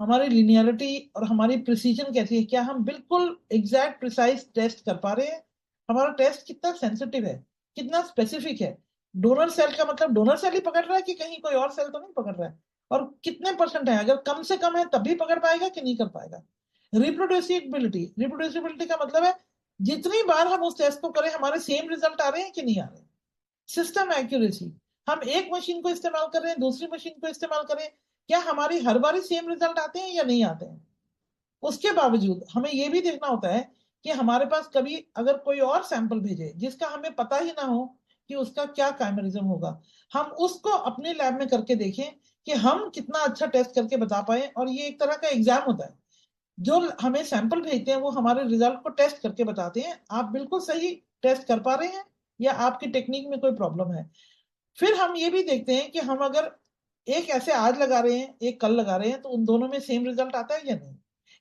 हमारी लिनियरिटी और हमारी प्रिसीजन कैसी है, क्या हम बिल्कुल एग्जैक्ट प्रिसाइज टेस्ट कर पा रहे हैं, हमारा टेस्ट कितना सेंसिटिव है, कितना स्पेसिफिक है, डोनर सेल का मतलब डोनर सेल ही पकड़ रहा है कि कहीं कोई और सेल तो नहीं पकड़ रहा है, और कितने परसेंट है, अगर कम से कम है तब भी पकड़ पाएगा कि नहीं कर पाएगा। रिप्रोड्यूसिबिलिटी, रिप्रोड्यूसिबिलिटी का मतलब है जितनी बार हम उस टेस्ट को करें हमारे सेम रिजल्ट आ रहे हैं कि नहीं आ रहे। सिस्टम एक्यूरेसी, हम एक मशीन को इस्तेमाल कर रहे हैं, दूसरी मशीन को इस्तेमाल करें, क्या हमारी हर बार सेम रिजल्ट आते हैं या नहीं आते हैं। उसके बावजूद हमें यह भी देखना होता है कि हमारे पास कभी अगर कोई और सैंपल भेजे जिसका हमें पता ही ना हो कि उसका क्या काइमेरिज्म होगा, हम उसको अपने लैब में करके देखें कि हम कितना अच्छा टेस्ट करके बता पाए। और ये एक तरह का एग्जाम होता है, जो हमें सैंपल भेजते हैं वो हमारे रिजल्ट को टेस्ट करके बताते हैं आप बिल्कुल सही टेस्ट कर पा रहे हैं या आपकी टेक्निक में कोई प्रॉब्लम है। फिर हम ये भी देखते हैं कि हम अगर एक ऐसे आज लगा रहे हैं, एक कल लगा रहे हैं, तो उन दोनों में सेम रिजल्ट आता है या नहीं।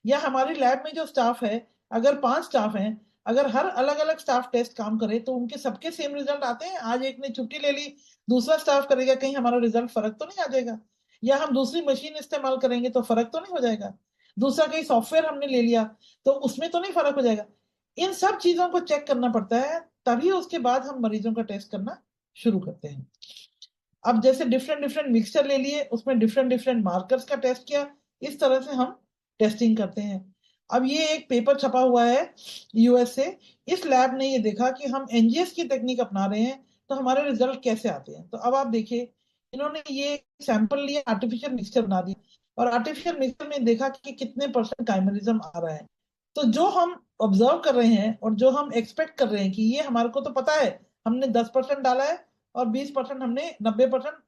या हमारी लैब में जो स्टाफ है, अगर 5 स्टाफ हैं, अगर हर अलग अलग स्टाफ टेस्ट काम करे तो उनके सबके सेम रिजल्ट आते हैं। आज एक ने छुट्टी ले ली, दूसरा स्टाफ करेगा, कहीं हमारा रिजल्ट फर्क तो नहीं आ जाएगा। या हम दूसरी मशीन इस्तेमाल करेंगे तो फर्क तो नहीं हो जाएगा। दूसरा कहीं सॉफ्टवेयर हमने ले लिया तो उसमें तो नहीं फर्क हो जाएगा। इन सब चीजों को चेक करना पड़ता है, तभी उसके बाद हम मरीजों का टेस्ट करना शुरू करते हैं। अब जैसे डिफरेंट डिफरेंट मिक्सचर ले लिए, उसमें डिफरेंट डिफरेंट मार्कर्स का टेस्ट किया, इस तरह से हम टेस्टिंग करते हैं। अब ये एक पेपर छपा हुआ है यूएस से, इस लैब ने ये देखा कि हम एनजीएस की टेक्निक अपना रहे हैं तो हमारे रिजल्ट कैसे आते हैं। तो अब आप देखिए, इन्होंने ये सैंपल लिया, आर्टिफिशियल मिक्सचर बना दिया, और आर्टिफिशियल मिक्सचर में देखा कि कितने परसेंट काइमेरिज्म आ रहा है। तो जो हम ऑब्जर्व कर रहे हैं और जो हम एक्सपेक्ट कर रहे हैं कि ये हमारे को तो पता है, हमने 10% डाला है और 20% हमने 90%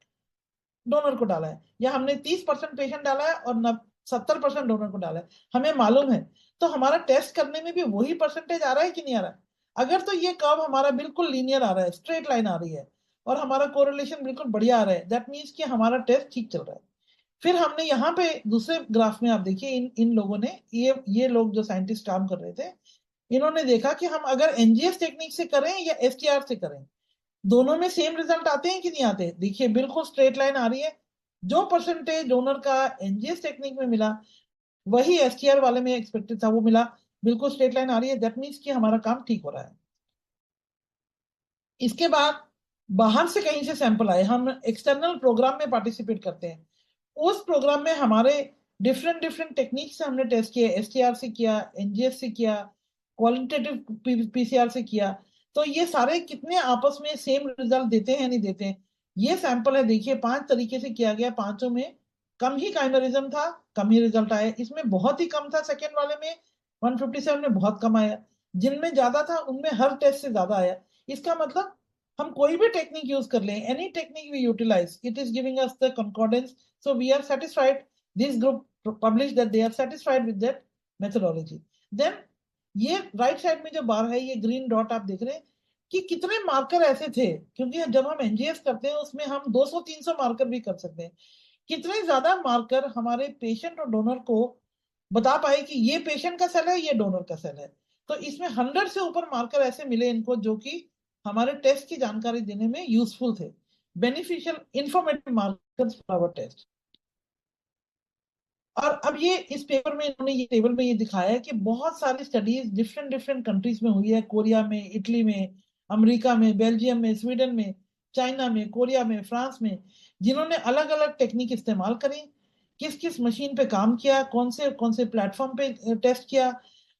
डोनर को डाला है, या हमने 30% पेशेंट डाला है और 70% डोनर को डाला है, हमें मालूम है। तो हमारा टेस्ट करने में भी वही परसेंटेज आ रहा है कि नहीं आ रहा है? अगर तो ये कर्व हमारा बिल्कुल लीनियर आ रहा है, स्ट्रेट लाइन आ रही है, और हमारा कोरिलेशन बिल्कुल बढ़िया आ रहा है, दैट मीन्स कि हमारा टेस्ट ठीक चल रहा है। फिर हमने यहाँ पे दूसरे ग्राफ में आप देखिए, इन इन लोगों ने, ये लोग जो साइंटिस्ट काम कर रहे थे, इन्होंने देखा कि हम अगर एनजीएस टेक्निक से करें या एसटीआर से करें, दोनों में सेम रिजल्ट आते हैं कि नहीं आते। देखिए बिल्कुल स्ट्रेट लाइन आ रही है, जो परसेंटेज डोनर का एनजीएस टेक्निक में मिला वही एसटीआर वाले में एक्सपेक्टेड था, वो मिला। बिल्कुल स्ट्रेट लाइन आ रही है, दैट मीन्स कि हमारा काम ठीक हो रहा है। इसके बाद बाहर से कहीं से सैंपल आए, हम एक्सटर्नल प्रोग्राम में पार्टिसिपेट करते हैं, उस प्रोग्राम में हमारे डिफरेंट डिफरेंट टेक्निक से हमने टेस्ट किया, एसटीआर से किया, एनजीएस से किया, क्वालिटेटिव पीसीआर से किया। तो ये सारे कितने आपस में सेम रिजल्ट देते हैं नहीं देते हैं। ये सैंपल है, देखिए 5 तरीके से किया गया, पांचों में कम ही काइमेरिज्म था, कम ही रिजल्ट आया। इसमें बहुत ही कम था, सेकेंड वाले में 157 में बहुत कम आया, जिनमें ज्यादा था उनमें हर टेस्ट से ज्यादा आया। इसका मतलब हम कोई भी टेक्निक यूज कर लें, any technique we utilise, it is giving us the concordance, so we are satisfied. This group published that they are satisfied with that methodology. Then ये राइट साइड में जो बार है, ये ग्रीन डॉट आप देख रहे हैं कि कितने मार्कर ऐसे थे, क्योंकि जब हम एनजीएस करते हैं उसमें हम 200-300 मार्कर भी कर सकते हैं। कितने ज्यादा मार्कर हमारे पेशेंट और डोनर को बता पाए कि ये पेशेंट का सेल है, ये डोनर का सेल है। तो इसमें 100 से ऊपर मार्कर ऐसे मिले इनको, जो कि हमारे टेस्ट की जानकारी देने में यूजफुल थे, beneficial informative markers for our test. और अब ये इस पेपर में इन्होंने ये टेबल में ये दिखाया है कि बहुत सारी स्टडीज डिफरेंट डिफरेंट कंट्रीज में हुई है, कोरिया में, इटली में, अमेरिका में, बेल्जियम में, स्वीडन में, चाइना में, कोरिया में, फ्रांस में, जिन्होंने अलग अलग टेक्निक इस्तेमाल करी, किस किस मशीन पे काम किया, कौन से प्लेटफॉर्म पे टेस्ट किया,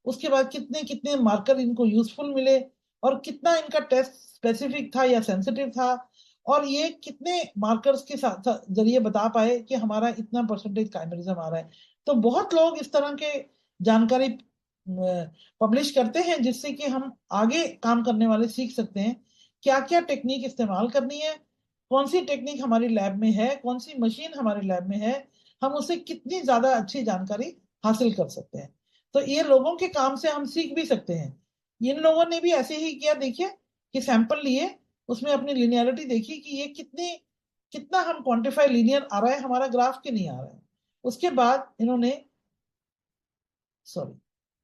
उसके बाद कितने कितने मार्कर इनको यूजफुल मिले, और कितना इनका टेस्ट स्पेसिफिक था या सेंसिटिव था, और ये कितने मार्कर्स के साथ जरिए बता पाए कि हमारा इतना परसेंटेज काइमेरिज्म आ रहा है। तो बहुत लोग इस तरह के जानकारी पब्लिश करते हैं, जिससे कि हम आगे काम करने वाले सीख सकते हैं क्या क्या टेक्निक इस्तेमाल करनी है, कौन सी टेक्निक हमारी लैब में है, कौन सी मशीन हमारी लैब में है, हम उससे कितनी ज्यादा अच्छी जानकारी हासिल कर सकते हैं। तो ये लोगों के काम से हम सीख भी सकते हैं। इन लोगों ने भी ऐसे ही किया, देखिए कि सैंपल लिए, उसमें अपनी लिनियरिटी देखी कि ये कितना हम क्वांटिफाई लीनियर आ रहा है हमारा ग्राफ के नहीं आ रहा है। उसके बाद इन्होंने, sorry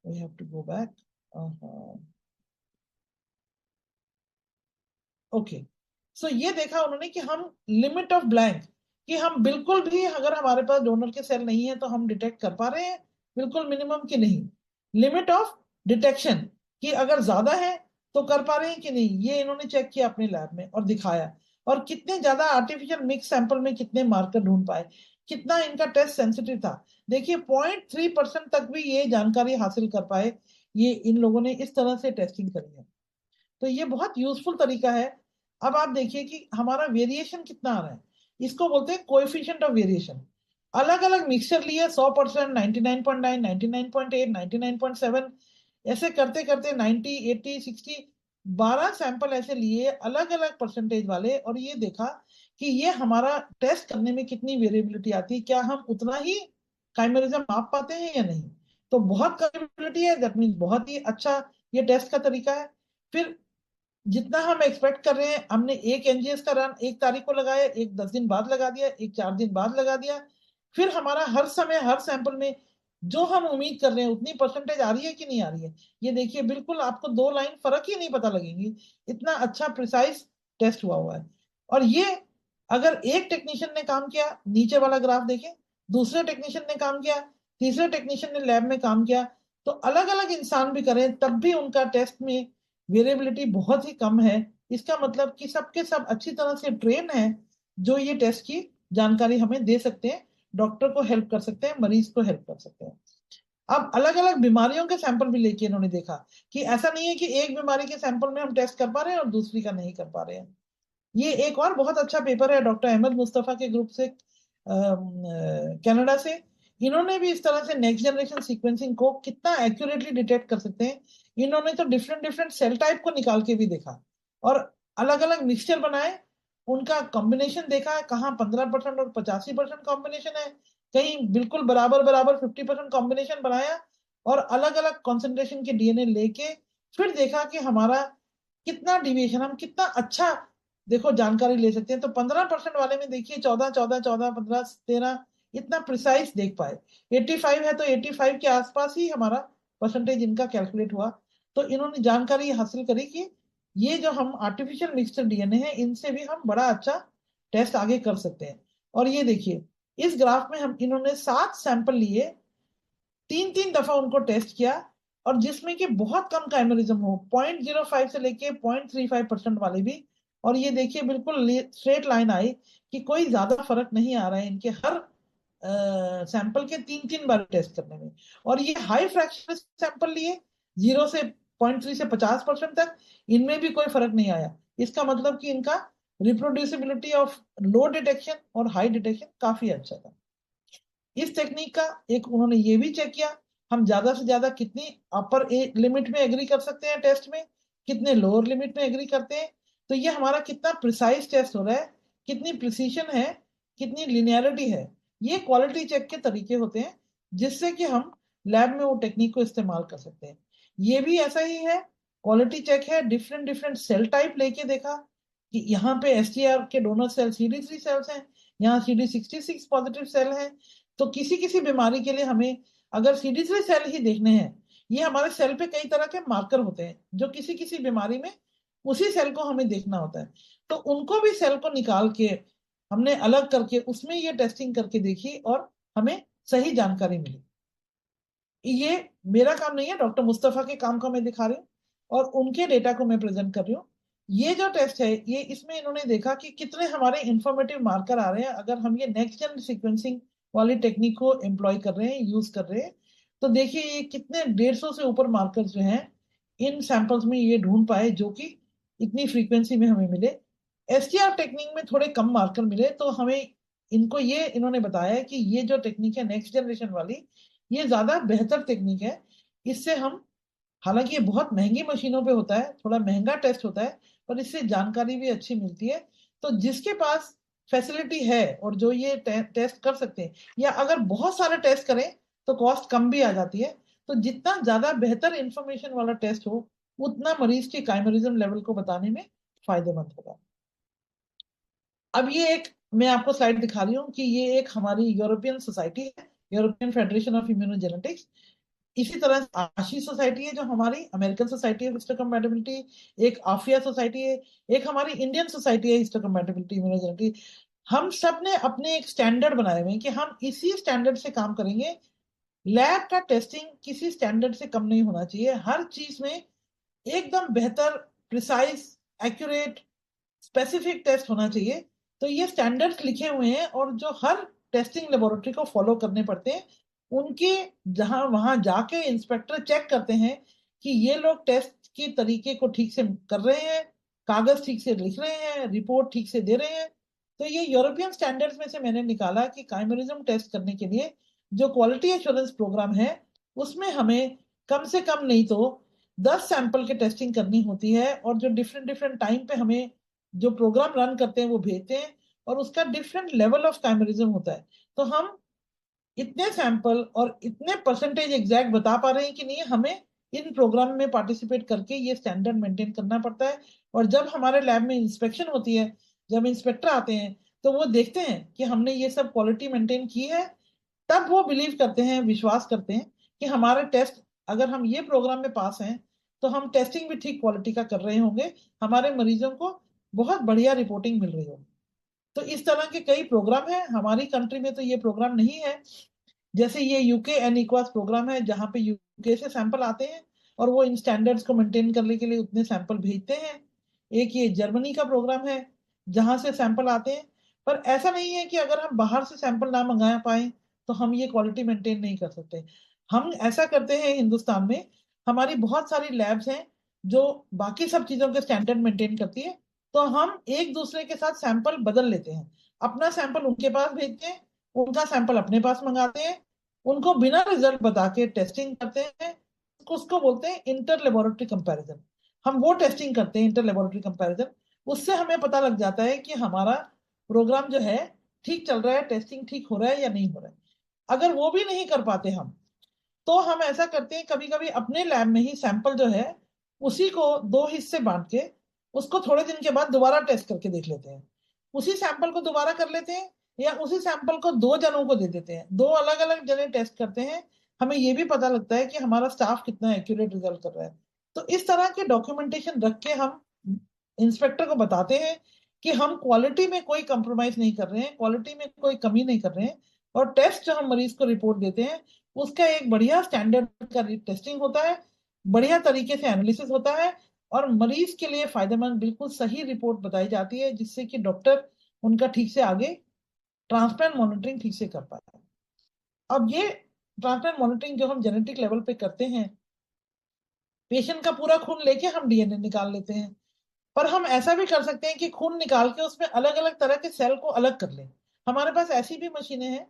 we have to go back, okay, so ये देखा उन्होंने कि हम लिमिट ऑफ ब्लैंक, कि हम बिल्कुल भी अगर हमारे पास डोनर के सेल नहीं है तो हम डिटेक्ट कर पा रहे हैं बिल्कुल मिनिमम कि नहीं, लिमिट ऑफ डिटेक्शन कि अगर ज्यादा है तो कर पा रहे हैं कि नहीं, ये इन्होंने चेक किया अपने लैब में और दिखाया। और कितने ज्यादा आर्टिफिशियल मिक्स सैंपल में कितने मार्कर ढूंढ पाए, कितना इनका टेस्ट सेंसिटिव था। देखिए 0.3% तक भी ये जानकारी हासिल कर पाए, ये इन लोगों ने इस तरह से टेस्टिंग करी है। तो ये बहुत यूजफुल तरीका है। अब आप देखिए कि हमारा वेरिएशन कितना आ रहा है, इसको बोलते हैं कोएफिशिएंट ऑफ वेरिएशन। अलग अलग मिक्सचर लिए, 100%, 99.9, 99.8, 99.7, ऐसे करते करते 90, 80, 60, 12 सैंपल ऐसे लिए अलग अलग परसेंटेज वाले, और ये देखा कि ये हमारा टेस्ट करने में कितनी वेरिएबिलिटी आती है, क्या हम उतना ही काइमेरिज्म माप पाते हैं या नहीं। तो बहुत वेरिएबिलिटी है, दैट मीन्स बहुत ही अच्छा ये टेस्ट का तरीका है। फिर जितना हम एक्सपेक्ट कर रहे हैं, हमने एक एनजीएस का रन एक तारीख को लगाया, एक 10 दिन बाद लगा दिया, एक 4 दिन बाद लगा दिया, फिर हमारा हर समय हर सैंपल में जो हम उम्मीद कर रहे हैं उतनी परसेंटेज आ रही है कि नहीं आ रही है। ये देखिए बिल्कुल आपको 2 लाइन फर्क ही नहीं पता लगेंगी, इतना अच्छा प्रिसाइज टेस्ट हुआ है। और ये अगर एक टेक्नीशियन ने काम किया, नीचे वाला ग्राफ देखें, दूसरे टेक्नीशियन ने काम किया, तीसरे टेक्नीशियन ने लैब में काम किया, तो अलग अलग इंसान भी करें तब भी उनका टेस्ट में वेरिएबिलिटी बहुत ही कम है। इसका मतलब कि सबके सब अच्छी तरह से ट्रेन है, जो ये टेस्ट की जानकारी हमें दे सकते हैं, डॉक्टर को हेल्प कर सकते हैं, मरीज को हेल्प कर सकते हैं। अब अलग अलग बीमारियों के सैंपल भी लेके इन्होंने देखा कि ऐसा नहीं है कि एक बीमारी के सैंपल में हम टेस्ट कर पा रहे हैं और दूसरी का नहीं कर पा रहे हैं। ये एक और बहुत अच्छा पेपर है डॉक्टर अहमद मुस्तफा के ग्रुप से, कनाडा से। इन्होंने भी इस तरह से नेक्स्ट जनरेशन सीक्वेंसिंग को कितना एक्यूरेटली डिटेक्ट कर सकते हैं। इन्होंने तो डिफरेंट डिफरेंट सेल टाइप को निकाल के भी देखा और अलग अलग मिक्सचर बनाए, उनका कॉम्बिनेशन देखा, कहाँ 15% और 85% कॉम्बिनेशन है, कहीं बिल्कुल बराबर बराबर 50% कॉम्बिनेशन बनाया और अलग अलग कॉन्सेंट्रेशन के डीएनए लेके फिर देखा कि हमारा कितना डिविएशन, हम कितना अच्छा देखो जानकारी ले सकते हैं। तो 15% वाले में देखिए 14 14 14 15 13 इतना प्रिसाइज देख पाए। 85 है तो 85 के आसपास ही हमारा परसेंटेज इनका कैलकुलेट हुआ। तो इन्होंने जानकारी हासिल करी कि ये जो हम आर्टिफिशियल मिक्सचर डीएनए है, इनसे भी हम बड़ा अच्छा टेस्ट आगे कर सकते हैं। और ये देखिए इस ग्राफ में हम इन्होंने 7 सैंपल लिए, 3 3 दफा उनको टेस्ट किया और जिसमें कि बहुत कम काइमेरिज्म हो, 0.05 से लेके 0.35% वाले भी। और ये देखिए बिल्कुल स्ट्रेट लाइन आई कि कोई ज्यादा फर्क नहीं आ रहा है इनके हर सैंपल के 3 3 बार टेस्ट करने में। और ये हाई फ्रैक्शन सैंपल लिए 0 से 0.3 से 50% तक, इनमें भी कोई फर्क नहीं आया। इसका मतलब कि इनका रिप्रोड्यूसिबिलिटी ऑफ लो डिटेक्शन और हाई डिटेक्शन काफी अच्छा था। इस टेक्निक का एक उन्होंने ये भी चेक किया, हम ज्यादा से ज्यादा कितनी अपर लिमिट में एग्री कर सकते हैं टेस्ट में, कितने लोअर लिमिट में एग्री करते हैं। तो ये हमारा कितना प्रिसाइज टेस्ट हो रहा है, कितनी प्रिसीशन है, कितनी लिनियरिटी है। ये क्वालिटी चेक के तरीके होते हैं जिससे कि हम लैब में वो टेक्निक को इस्तेमाल कर सकते हैं। ये भी ऐसा ही है, क्वालिटी चेक है, डिफरेंट डिफरेंट सेल टाइप लेके देखा कि यहाँ पे एसटीआर के डोनर सेल CD3 सेल्स हैं, यहाँ CD66 पॉजिटिव सेल है। तो किसी किसी बीमारी के लिए हमें अगर CD3 सेल ही देखने हैं, ये हमारे सेल पे कई तरह के मार्कर होते हैं जो किसी किसी बीमारी में उसी सेल को हमें देखना होता है। तो उनको भी सेल को निकाल के हमने अलग करके उसमें ये टेस्टिंग करके देखी और हमें सही जानकारी मिली। ये मेरा काम नहीं है, डॉक्टर मुस्तफा के काम को मैं दिखा रही हूँ और उनके डेटा को मैं प्रेजेंट कर रही हूँ। ये जो टेस्ट है ये इसमें इन्होंने देखा कि कितने हमारे इंफॉर्मेटिव मार्कर आ रहे हैं अगर हम ये नेक्स्ट जेन सीक्वेंसिंग वाली टेक्निक को एम्प्लॉय कर रहे हैं, यूज कर रहे हैं। तो देखिए ये कितने 150 से ऊपर मार्कर जो हैं इन सैंपल्स में ये ढूंढ पाए जो कि इतनी फ्रीक्वेंसी में हमें मिले। एसटीआर टेक्निक में थोड़े कम मार्कर मिले, तो हमें इनको ये इन्होंने बताया कि ये जो टेक्निक है नेक्स्ट जनरेशन वाली, ये ज्यादा बेहतर टेक्निक है। इससे हम, हालांकि ये बहुत महंगी मशीनों पे होता है, थोड़ा महंगा टेस्ट होता है, पर इससे जानकारी भी अच्छी मिलती है। तो जिसके पास फैसिलिटी है और जो ये टेस्ट कर सकते हैं, या अगर बहुत सारे टेस्ट करें तो कॉस्ट कम भी आ जाती है। तो जितना ज्यादा बेहतर इंफॉर्मेशन वाला टेस्ट हो उतना मरीज के काइमेरिज्म लेवल को बताने में फायदेमंद होगा। अब ये एक मैं आपको स्लाइड दिखा रही हूँ कि ये एक हमारी यूरोपियन सोसाइटी है, यूरोपियन फेडरेशन ऑफ इम्यूनोजेनेटिक्स। इसी तरह आशी सोसाइटी है जो हमारी अमेरिकन सोसाइटी है हिस्टोकम्पैटिबिलिटी, एक आफिया सोसाइटी है, एक हमारी इंडियन सोसाइटी है हिस्टोकम्पैटिबिलिटी इम्यूनोजेनेटिक्स। हम सब ने अपने एक स्टैंडर्ड बनाए हुए हैं कि हम इसी स्टैंडर्ड से काम करेंगे। लैब का टेस्टिंग किसी स्टैंडर्ड से कम नहीं होना चाहिए, हर चीज में एकदम बेहतर, प्रिसाइज, एक्यूरेट, स्पेसिफिक टेस्ट होना चाहिए। तो ये स्टैंडर्ड्स लिखे हुए हैं और जो हर टेस्टिंग लेबोरेटरी को फॉलो करने पड़ते हैं। उनके जहां वहां जाके इंस्पेक्टर चेक करते हैं कि ये लोग टेस्ट के तरीके को ठीक से कर रहे हैं, कागज ठीक से लिख रहे हैं, रिपोर्ट ठीक से दे रहे हैं। तो ये यूरोपियन स्टैंडर्ड्स में से मैंने निकाला कि काइमेरिज्म टेस्ट करने के लिए जो क्वालिटी एश्योरेंस प्रोग्राम है उसमें हमें कम से कम नहीं तो 10 सैंपल के टेस्टिंग करनी होती है, और जो डिफरेंट डिफरेंट टाइम पे हमें जो प्रोग्राम रन करते हैं वो भेजते हैं और उसका डिफरेंट लेवल ऑफ काइमेरिज्म होता है। तो हम इतने सैंपल और इतने परसेंटेज एग्जैक्ट बता पा रहे हैं कि नहीं, हमें इन प्रोग्राम में पार्टिसिपेट करके ये स्टैंडर्ड मेंटेन करना पड़ता है। और जब हमारे लैब में इंस्पेक्शन होती है, जब इंस्पेक्टर आते हैं तो वो देखते हैं कि हमने ये सब क्वालिटी मेंटेन की है, तब वो बिलीव करते हैं, विश्वास करते हैं कि हमारे टेस्ट, अगर हम ये प्रोग्राम में पास हैं तो हम टेस्टिंग भी ठीक क्वालिटी का कर रहे होंगे, हमारे मरीजों को बहुत बढ़िया रिपोर्टिंग मिल रही होगी। तो इस तरह के कई प्रोग्राम हैं, हमारी कंट्री में तो ये प्रोग्राम नहीं है। जैसे ये यूके एनिक्वास प्रोग्राम है, जहाँ पे यूके से सैंपल आते हैं और वो इन स्टैंडर्ड्स को मेंटेन करने के लिए उतने सैंपल भेजते हैं। एक ये जर्मनी का प्रोग्राम है, जहाँ से सैंपल आते हैं। पर ऐसा नहीं है कि अगर हम बाहर से सैंपल ना मंगा पाए तो हम ये क्वालिटी मेंटेन नहीं कर सकते। हम ऐसा करते हैं हिंदुस्तान में, हमारी बहुत सारी लैब्स हैं जो बाकी सब चीजों के स्टैंडर्ड मेंटेन करती है। तो हम एक दूसरे के साथ सैंपल बदल लेते हैं, अपना सैंपल उनके पास भेजते हैं, उनका सैंपल अपने पास मंगाते हैं, उनको बिना रिजल्ट बता के टेस्टिंग करते हैं। उसको बोलते हैं इंटर लेबोरेटरी कंपैरिजन। हम वो टेस्टिंग करते हैं, इंटर लेबोरेटरी कंपैरिजन। उससे हमें पता लग जाता है कि हमारा प्रोग्राम जो है ठीक चल रहा है, टेस्टिंग ठीक हो रहा है या नहीं हो रहा है। अगर वो भी नहीं कर पाते हम, तो हम ऐसा करते हैं कभी कभी अपने लैब में ही सैंपल जो है उसी को दो हिस्से बांट के उसको थोड़े दिन के बाद दोबारा टेस्ट करके देख लेते हैं। उसी सैंपल को दोबारा कर लेते हैं, या उसी सैंपल को दो जनों को दे देते हैं, दो अलग अलग जने टेस्ट करते हैं। हमें ये भी पता लगता है कि हमारा स्टाफ कितना एक्यूरेट रिजल्ट कर रहा है। तो इस तरह के डॉक्यूमेंटेशन रख के हम इंस्पेक्टर को बताते हैं कि हम क्वालिटी में कोई कंप्रोमाइज नहीं कर रहे हैं, क्वालिटी में कोई कमी नहीं कर रहे हैं। और टेस्ट जो हम मरीज को रिपोर्ट देते हैं उसका एक बढ़िया स्टैंडर्ड का टेस्टिंग होता है, बढ़िया तरीके से एनालिसिस होता है, और मरीज के लिए फायदेमंद बिल्कुल सही रिपोर्ट बताई जाती है, जिससे कि डॉक्टर उनका ठीक से आगे ट्रांसप्लांट मॉनिटरिंग ठीक से कर पाता है। अब ये ट्रांसप्लांट मॉनिटरिंग जो हम जेनेटिक लेवल पे करते हैं, पेशेंट का पूरा खून लेके हम डीएनए निकाल लेते हैं। पर हम ऐसा भी कर सकते हैं कि खून निकाल के उसमें अलग अलग तरह के सेल को अलग कर लें। हमारे पास ऐसी भी मशीनें हैं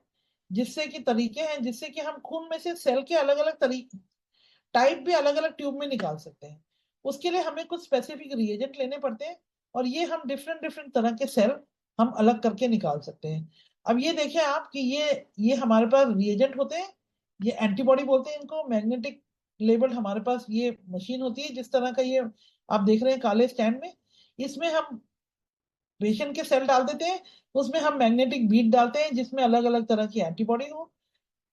जिससे कि तरीके हैं जिससे कि हम खून में से सेल के अलग अलग तरीके टाइप भी अलग अलग ट्यूब में निकाल सकते हैं। उसके लिए हमें कुछ स्पेसिफिक रिएजेंट लेने पड़ते हैं, और ये हम डिफरेंट डिफरेंट तरह के सेल हम अलग करके निकाल सकते हैं। अब ये देखें आप कि ये हमारे पास रिएजेंट होते हैं, ये एंटीबॉडी बोलते हैं इनको, मैग्नेटिक लेबल हमारे पास ये मशीन होती है जिस तरह का ये आप देख रहे हैं काले स्टैंड में। इसमें हम पेशेंट के सेल डाल देते हैं, उसमें हम मैग्नेटिक बीड डालते हैं जिसमें अलग अलग तरह की एंटीबॉडी हो।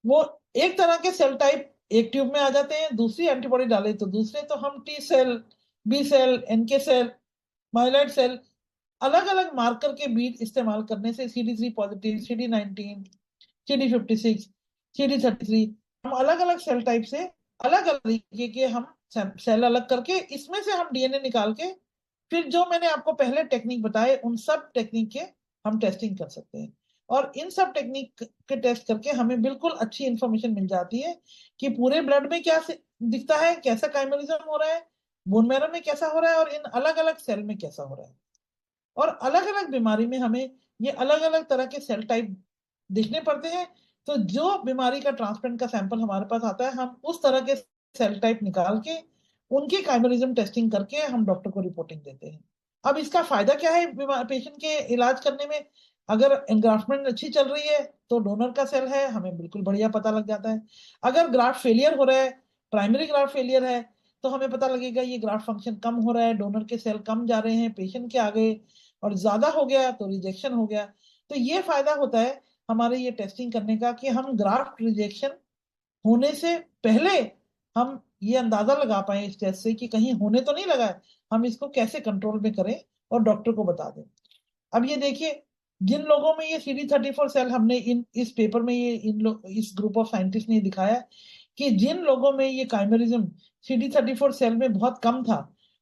वो एक तरह के सेल टाइप एक ट्यूब में आ जाते हैं, दूसरी एंटीबॉडी डाले तो दूसरे। तो हम T cell, B cell, NK cell, myeloid cell, अलग अलग मार्कर के बीट इस्तेमाल करने से CD3 positive, CD19, CD56, CD33, हम अलग अलग सेल टाइप से अलग अलग तरीके के हम सेल अलग करके इसमें से हम डीएनए निकाल के फिर जो मैंने आपको पहले टेक्निक बताए उन सब टेक्निक के हम टेस्टिंग कर सकते हैं। और इन सब टेक्निक के टेस्ट करके हमें बिल्कुल अच्छी इंफॉर्मेशन मिल जाती है कि पूरे ब्लड में क्या दिखता है, कैसा काइमेरिज्म हो रहा है, बोन मैरो में कैसा हो रहा है, और इन अलग अलग सेल में कैसा हो रहा है। और अलग अलग बीमारी में हमें ये अलग अलग तरह के सेल टाइप देखने पड़ते हैं। तो जो बीमारी का ट्रांसप्लांट का सैंपल हमारे पास आता है, हम उस तरह के सेल टाइप निकाल के उनकी काइमेरिज्म टेस्टिंग करके हम डॉक्टर को रिपोर्टिंग देते हैं। अब इसका फायदा क्या है पेशेंट के इलाज करने में? अगर एनग्राफ्टमेंट अच्छी चल रही है तो डोनर का सेल है हमें बिल्कुल बढ़िया पता लग जाता है। अगर ग्राफ्ट फेलियर हो रहा है, प्राइमरी ग्राफ्ट फेलियर है, तो हमें पता लगेगा ये ग्राफ्ट फंक्शन कम हो रहा है, डोनर के सेल कम जा रहे हैं पेशेंट के आगे, और ज्यादा हो गया तो रिजेक्शन हो गया। तो ये फायदा होता है हमारे ये टेस्टिंग करने का कि हम ग्राफ्ट रिजेक्शन होने से पहले हम ये अंदाजा लगा पाए इस टेस्ट से कि कहीं होने तो नहीं लगा है, हम इसको कैसे कंट्रोल में करें और डॉक्टर को बता दें। अब ये देखिए, जिन लोगों में ये CD34 सेल हमने इस पेपर में ये इस ग्रुप ऑफ साइंटिस्ट ने दिखाया कि जिन लोगों में ये काइमेरिज्म CD34 सेल में बहुत कम था,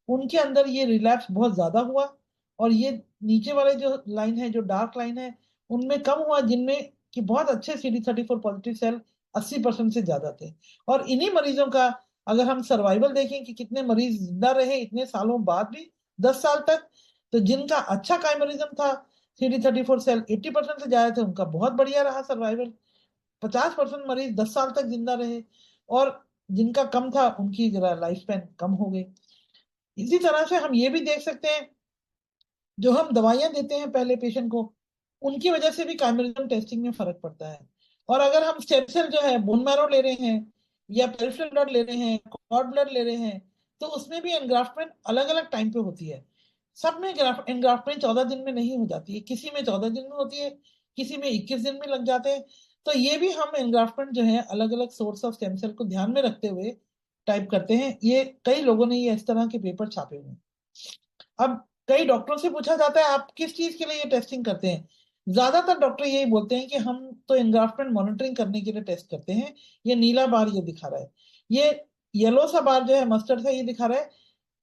उनके अंदर ये रिलैप्स बहुत ज्यादा हुआ। और ये नीचे वाले जो लाइन है, जो डार्क लाइन है, उनमें कम हुआ, जिनमें कि बहुत अच्छे CD34 पॉजिटिव सेल 80% से ज्यादा थे। और इन्हीं मरीजों का अगर हम सर्वाइवल देखें कि कितने मरीज जिंदा रहे इतने सालों बाद भी, 10 साल तक, तो जिनका अच्छा काइमेरिज्म था, CD34 सेल 80% से ज्यादा थे, उनका बहुत बढ़िया रहा सर्वाइवल। 50% मरीज 10 साल तक जिंदा रहे, और जिनका कम था उनकी लाइफ स्पैन कम हो गई। इसी तरह से हम ये भी देख सकते हैं, जो हम दवाइयां देते हैं पहले पेशेंट को, उनकी वजह से भी काइमेरिज्म टेस्टिंग में फर्क पड़ता है। और अगर हम स्टेम सेल जो है बोन मैरो ले रहे हैं, या पेरिफेरल ब्लड ले रहे हैं, कॉर्ड ब्लड ले रहे हैं, तो उसमें भी एनग्राफ्टमेंट अलग अलग टाइम पे होती है। सब में एनग्राफ्टमेंट 14 दिन में नहीं हो जाती है, किसी में 14 दिन में होती है, किसी में 21 दिन में लग जाते हैं। तो ये भी हम एनग्राफ्टमेंट जो है अलग अलग सोर्स ऑफ स्टेम सेल को ध्यान में रखते हुए टाइप करते हैं। ये कई लोगों ने ये इस तरह के पेपर छापे हुए हैं। अब कई डॉक्टरों से पूछा जाता है आप किस चीज के लिए ये टेस्टिंग करते हैं, ज्यादातर डॉक्टर यही बोलते हैं कि हम तो एनग्राफ्टमेंट मॉनिटरिंग करने के लिए टेस्ट करते हैं, ये नीला बार ये दिखा रहा है, ये येलो सा बार जो है मस्टर्ड सा ये दिखा रहा है।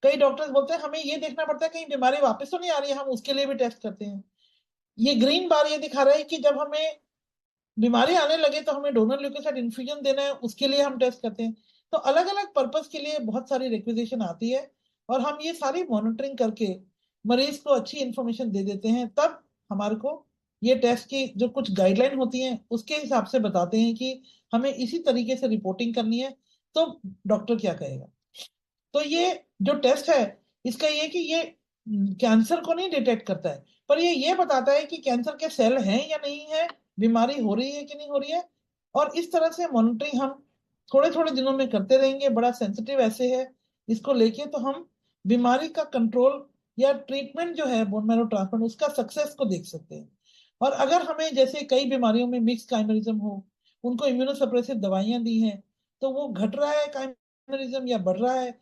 कई डॉक्टर्स बोलते हैं हमें ये देखना पड़ता है कहीं बीमारी वापस तो नहीं आ रही है, हम उसके लिए भी टेस्ट करते हैं। ये ग्रीन बार ये दिखा रहा है कि जब हमें बीमारी आने लगे तो हमें डोनर ल्यूकोसाइट इन्फ्यूजन देना है, उसके लिए हम टेस्ट करते हैं। तो अलग अलग पर्पस के लिए बहुत सारी रिक्वेजिशन आती है, और हम ये सारी मॉनिटरिंग करके मरीज को अच्छी इंफॉर्मेशन दे देते हैं। तब हमारे को ये टेस्ट की जो कुछ गाइडलाइन होती हैं उसके हिसाब से बताते हैं कि हमें इसी तरीके से रिपोर्टिंग करनी है, तो डॉक्टर क्या कहेगा। तो ये जो टेस्ट है इसका ये कि ये कैंसर को नहीं डिटेक्ट करता है, पर ये बताता है कि कैंसर के सेल हैं या नहीं है, बीमारी हो रही है कि नहीं हो रही है। और इस तरह से मॉनिटरिंग हम थोड़े थोड़े दिनों में करते रहेंगे, बड़ा सेंसिटिव ऐसे है इसको लेके, तो हम बीमारी का कंट्रोल या ट्रीटमेंट जो है बोन मैरो ट्रांसप्लांट उसका सक्सेस को देख सकते हैं। और अगर हमें जैसे कई बीमारियों में मिक्स काइमेरिज्म हो, उनको इम्यूनोसप्रेसिव दवाइयां दी हैं, तो वो घट रहा है काइमेरिज्म या बढ़ रहा है,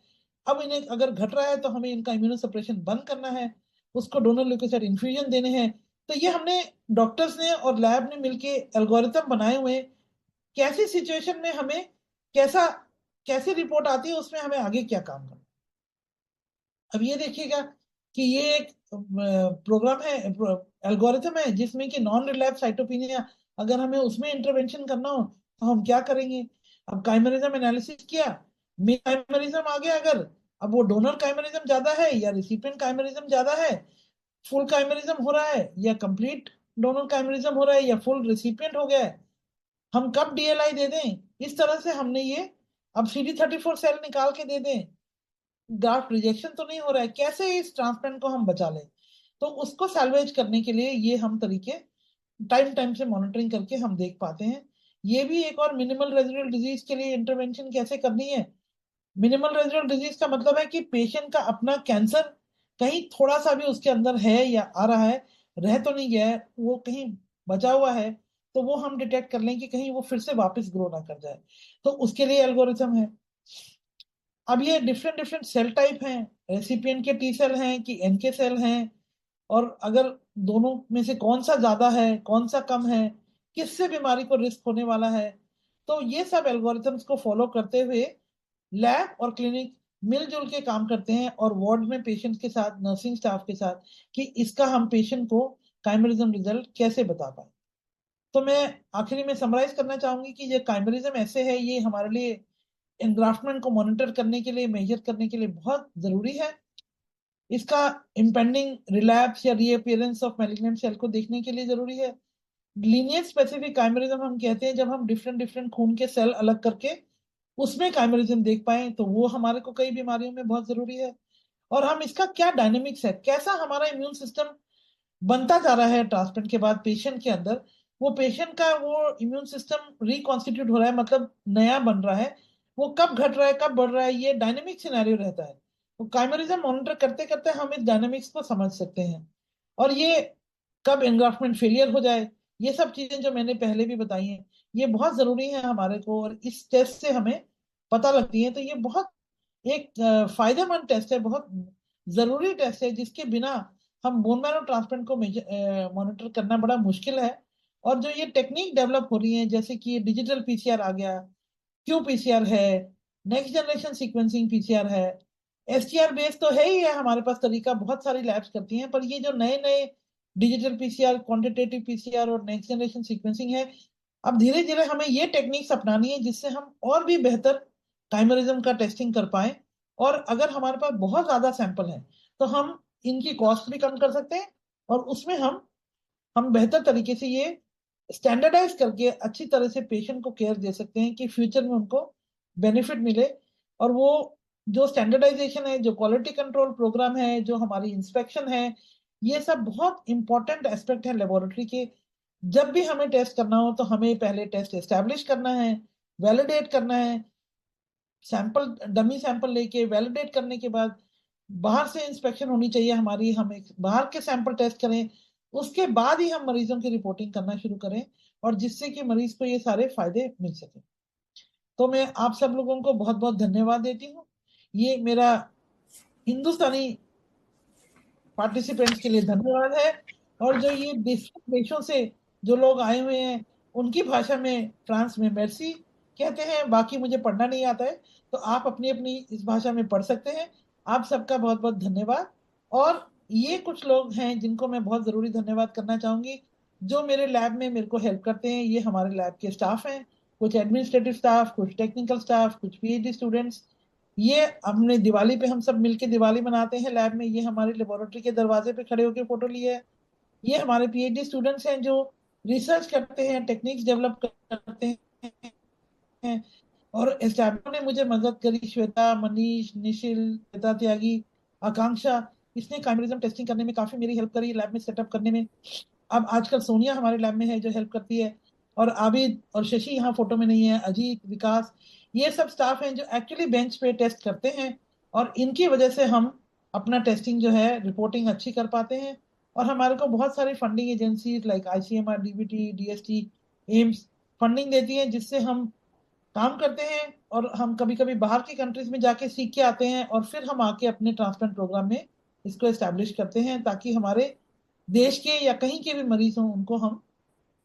अब इन्हें अगर घट रहा है तो हमें इनका इम्यूनोसप्रेशन बंद करना है, उसको डोनर ल्यूकोसाइट इन्फ्यूजन देने हैं। तो ये हमने डॉक्टर्स ने और लैब ने मिलके एल्गोरिथम बनाए हुए हैं, कैसी सिचुएशन में हमें कैसा कैसी रिपोर्ट आती है उसमें हमें आगे क्या काम करना। अब ये देखिएगा कि ये एक प्रोग्राम है, एल्गोरिथम है जिसमें कि नॉन रिलैप्स साइटोपिनिया, अगर हमें उसमें इंटरवेंशन करना हो तो हम क्या करेंगे। अब काइमेरिज्म एनालिसिस किया, मे काइमेरिज्म आ गया अगर, अब वो डोनर काइमेरिज्म ज्यादा है या रिसिपिएंट काइमेरिज्म ज्यादा है, फुल काइमेरिज्म हो रहा है या कंप्लीट डोनर काइमेरिज्म हो रहा है या फुल रिसिपिएंट हो गया है, हम कब डीएलआई दे दें, इस तरह से हमने ये अब CD34 सेल निकाल के दे दें, ग्राफ्ट रिजेक्शन तो नहीं हो रहा है, कैसे इस ट्रांसप्लांट को हम बचा लें। तो उसको सैल्वेज करने के लिए ये हम तरीके टाइम टाइम से मॉनिटरिंग करके हम देख पाते हैं। ये भी एक और मिनिमल रेजिडुअल डिजीज के लिए इंटरवेंशन कैसे करनी है। मिनिमल रेजिडुअल डिजीज का मतलब है कि पेशेंट का अपना कैंसर कहीं थोड़ा सा भी उसके अंदर है या आ रहा है, रह तो नहीं गया है, वो कहीं बचा हुआ है, तो वो हम डिटेक्ट कर लें कि कहीं वो फिर से वापस ग्रो ना कर जाए, तो उसके लिए एल्गोरिथम है। अब ये डिफरेंट डिफरेंट सेल टाइप हैं, रेसिपिएंट के टी सेल हैं कि एनके सेल हैं, और अगर दोनों में से कौन सा ज्यादा है कौन सा कम है, किससे बीमारी को रिस्क होने वाला है। तो ये सब एल्गोरिथम्स को फॉलो करते हुए लैब और क्लिनिक मिलजुल के काम करते हैं, और वार्ड में पेशेंट के साथ नर्सिंग स्टाफ के साथ, कि इसका हम पेशेंट को काइमेरिज्म रिजल्ट कैसे बता पाए। तो मैं आखिरी में समराइज करना चाहूंगी कि ये काइमेरिज्म ऐसे है, ये हमारे लिए एनग्राफ्टमेंट को मॉनिटर करने के लिए, मेजर करने के लिए बहुत जरूरी है। इसका इम्पेंडिंग रिलैप्स या रीअपियरेंस ऑफ मैलिग्नेंट सेल को देखने के लिए जरूरी है। लीनियर स्पेसिफिक काइमेरिज्म हम कहते हैं जब हम डिफरेंट डिफरेंट खून के सेल अलग करके उसमें काइमेरिज्म देख पाए, तो वो हमारे को कई बीमारियों में बहुत जरूरी है। और हम इसका क्या डायनेमिक्स है, कैसा हमारा इम्यून सिस्टम बनता जा रहा है ट्रांसप्लांट के बाद पेशेंट के अंदर, वो पेशेंट का वो इम्यून सिस्टम रिकॉन्स्टिट्यूट हो रहा है, मतलब नया बन रहा है, वो कब घट रहा है कब बढ़ रहा है, ये डायनेमिक सिनेरियो रहता है। तो काइमेरिज्म मॉनिटर करते करते हम इस डायनेमिक्स को समझ सकते हैं, और ये कब एनग्राफ्टमेंट फेलियर हो जाए, ये सब चीजें जो मैंने पहले भी बताई हैं ये बहुत जरूरी है हमारे को, और इस टेस्ट से हमें पता लगती है। तो ये बहुत एक फायदेमंद टेस्ट है, बहुत जरूरी टेस्ट है, जिसके बिना हम बोन मैरो ट्रांसप्लांट को मॉनिटर करना बड़ा मुश्किल है। और जो ये टेक्निक डेवलप हो रही है जैसे कि डिजिटल पीसीआर आ गया, क्यू पीसीआर है, नेक्स्ट जनरेशन सीक्वेंसिंग पीसीआर है, एसटीआर बेस तो है ही है हमारे पास तरीका, बहुत सारी लैब्स करती हैं, पर ये जो नए नए डिजिटल पीसीआर, क्वांटिटेटिव पीसीआर और नेक्स्ट जनरेशन सीक्वेंसिंग है, अब धीरे धीरे हमें ये टेक्निक्स अपनानी है जिससे हम और भी बेहतर काइमेरिज्म का टेस्टिंग कर पाए। और अगर हमारे पास बहुत ज्यादा सैंपल है तो हम इनकी कॉस्ट भी कम कर सकते हैं, और उसमें हम बेहतर तरीके से ये स्टैंडर्डाइज करके अच्छी तरह से पेशेंट को केयर दे सकते हैं कि फ्यूचर में उनको बेनिफिट मिले। और वो जो स्टैंडर्डाइजेशन है, जो क्वालिटी कंट्रोल प्रोग्राम है, जो हमारी इंस्पेक्शन है, ये सब बहुत इंपॉर्टेंट एस्पेक्ट है लेबोरेटरी के। जब भी हमें टेस्ट करना हो तो हमें पहले टेस्ट एस्टेब्लिश करना है, वैलिडेट करना है, सैंपल डमी सैंपल लेके वैलिडेट करने के बाद बाहर से इंस्पेक्शन होनी चाहिए हमारी, हम एक बाहर के सैंपल टेस्ट करें, उसके बाद ही हम मरीजों की रिपोर्टिंग करना शुरू करें, और जिससे कि मरीज को ये सारे फायदे मिल सके। तो मैं आप सब लोगों को बहुत बहुत धन्यवाद देती हूँ। ये मेरा हिंदुस्तानी पार्टिसिपेंट्स के लिए धन्यवाद है, और जो ये डिफरेंट देशों से जो लोग आए हुए हैं उनकी भाषा में फ्रांस में मेर्सी कहते हैं, बाकी मुझे पढ़ना नहीं आता है, तो आप अपनी अपनी इस भाषा में पढ़ सकते हैं। आप सबका बहुत बहुत धन्यवाद। और ये कुछ लोग हैं जिनको मैं बहुत जरूरी धन्यवाद करना चाहूंगी, जो मेरे लैब में मेरे को हेल्प करते हैं। ये हमारे लैब के स्टाफ हैं, कुछ एडमिनिस्ट्रेटिव स्टाफ, कुछ टेक्निकल स्टाफ, कुछ पीएचडी स्टूडेंट्स। ये हमने दिवाली पे हम सब मिलके दिवाली मनाते हैं लैब में, ये हमारी लेबोरेटरी के दरवाजे पे खड़े होकर फोटो लिए है। ये हमारे पीएचडी स्टूडेंट्स हैं जो रिसर्च करते हैं, टेक्निक्स डेवलप करते हैं। और स्टाफ ने मुझे मदद करी, श्वेता, मनीष, निशिल, श्वेता त्यागी, आकांक्षा, इसने काइमेरिज्म टेस्टिंग करने में काफी मेरी हेल्प करी, लैब में सेटअप करने में। अब आजकल सोनिया हमारे लैब में है जो हेल्प करती है, और आबिद और शशि यहाँ फोटो में नहीं है, अजीत, विकास, ये सब स्टाफ हैं जो एक्चुअली बेंच पे टेस्ट करते हैं। और इनकी वजह से हम अपना टेस्टिंग जो है रिपोर्टिंग अच्छी कर पाते हैं। और हमारे को बहुत सारी funding agencies like ICMR, DBT, DST, AIIMS funding देती हैं, जिससे हम काम करते हैं। और हम कभी कभी बाहर की कंट्रीज में जाके सीख के आते हैं, और फिर हम आके अपने ट्रांसप्लांट प्रोग्राम में इसको एस्टेब्लिश करते हैं, ताकि हमारे देश के या कहीं के भी मरीज हों उनको हम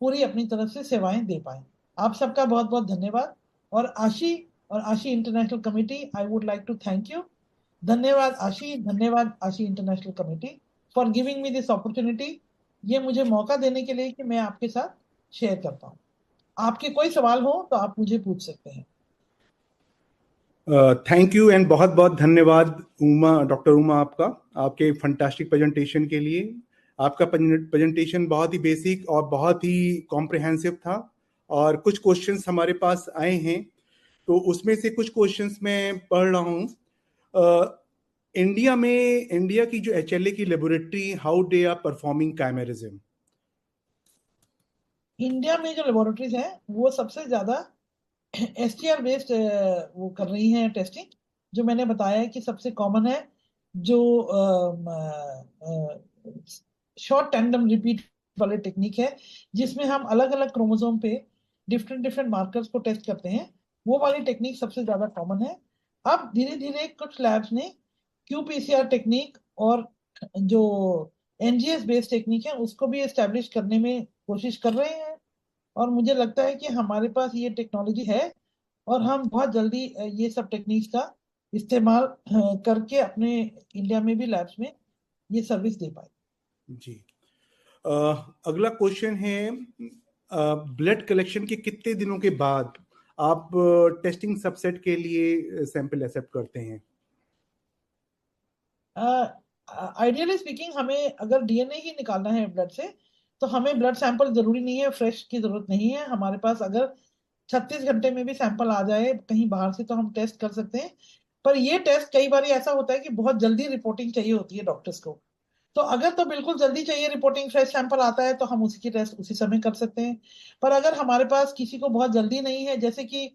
पूरी अपनी तरफ से सेवाएं दे पाए। आप सबका बहुत बहुत धन्यवाद। और ASHI international committee, I would like to thank you. धन्यवाद आशी, धन्यवाद ASHI international committee for giving me this opportunity, ये मुझे मौका देने के लिए कि मैं आपके साथ शेयर कर पाऊँ। आपके कोई सवाल हो तो आप मुझे पूछ सकते हैं। थैंक यू एंड बहुत बहुत धन्यवाद डॉक्टर उमा, आपका आपके फंटास्टिक प्रेजेंटेशन के लिए। आपका प्रेजेंटेशन बहुत ही बेसिक और बहुत ही कॉम्प्रिहेंसिव था, और कुछ क्वेश्चंस हमारे पास आए हैं, तो उसमें से कुछ क्वेश्चंस मैं पढ़ रहा हूँ। इंडिया की जो एचएलए की laboratory, how they are performing chimerism? India में जो लेबोरेटरीज हैं वो सबसे ज्यादा एसटीआर बेस्ड वो कर रही हैं टेस्टिंग। जो मैंने बताया है कि सबसे कॉमन है जो शॉर्ट टैंडम रिपीट वाले टेक्निक है, जिसमें हम अलग अलग क्रोमोसोम पे डिफरेंट डिफरेंट मार्कर्स को टेस्ट करते हैं। वो वाली टेक्निक सबसे ज्यादा कॉमन है। अब धीरे धीरे कुछ लैब्स ने क्यूपीसीआर टेक्निक और जो एनजीएस बेस्ड टेक्निक है उसको भी एस्टेब्लिश करने में कोशिश कर रहे हैं। और मुझे लगता है कि हमारे पास ये टेक्नोलॉजी है, और हम बहुत जल्दी ये सब टेक्निक्स का इस्तेमाल करके अपने इंडिया में भी लैब्स में ये सर्विस दे पाए। जी। अगला क्वेश्चन है, ब्लड कलेक्शन के कितने दिनों के बाद आप टेस्टिंग सबसेट के लिए सैंपल एक्सेप्ट करते हैं? आइडियली स्पीकिंग, हमें अगर डीएनए ही निकालना है ब्लड से, तो हमें ब्लड सैंपल जरूरी नहीं है, फ्रेश की जरूरत नहीं है हमारे पास। अगर 36 घंटे में भी सैंपल आ जाए कहीं बाहर से तो हम टेस्ट कर सकते हैं। पर ये टेस्ट कई बार ऐसा होता है कि बहुत जल्दी रिपोर्टिंग चाहिए होती है डॉक्टर्स को। तो अगर तो बिल्कुल जल्दी चाहिए रिपोर्टिंग, फ्रेश सैंपल आता है तो हम उसी की टेस्ट उसी समय कर सकते हैं। पर अगर हमारे पास किसी को बहुत जल्दी नहीं है, जैसे कि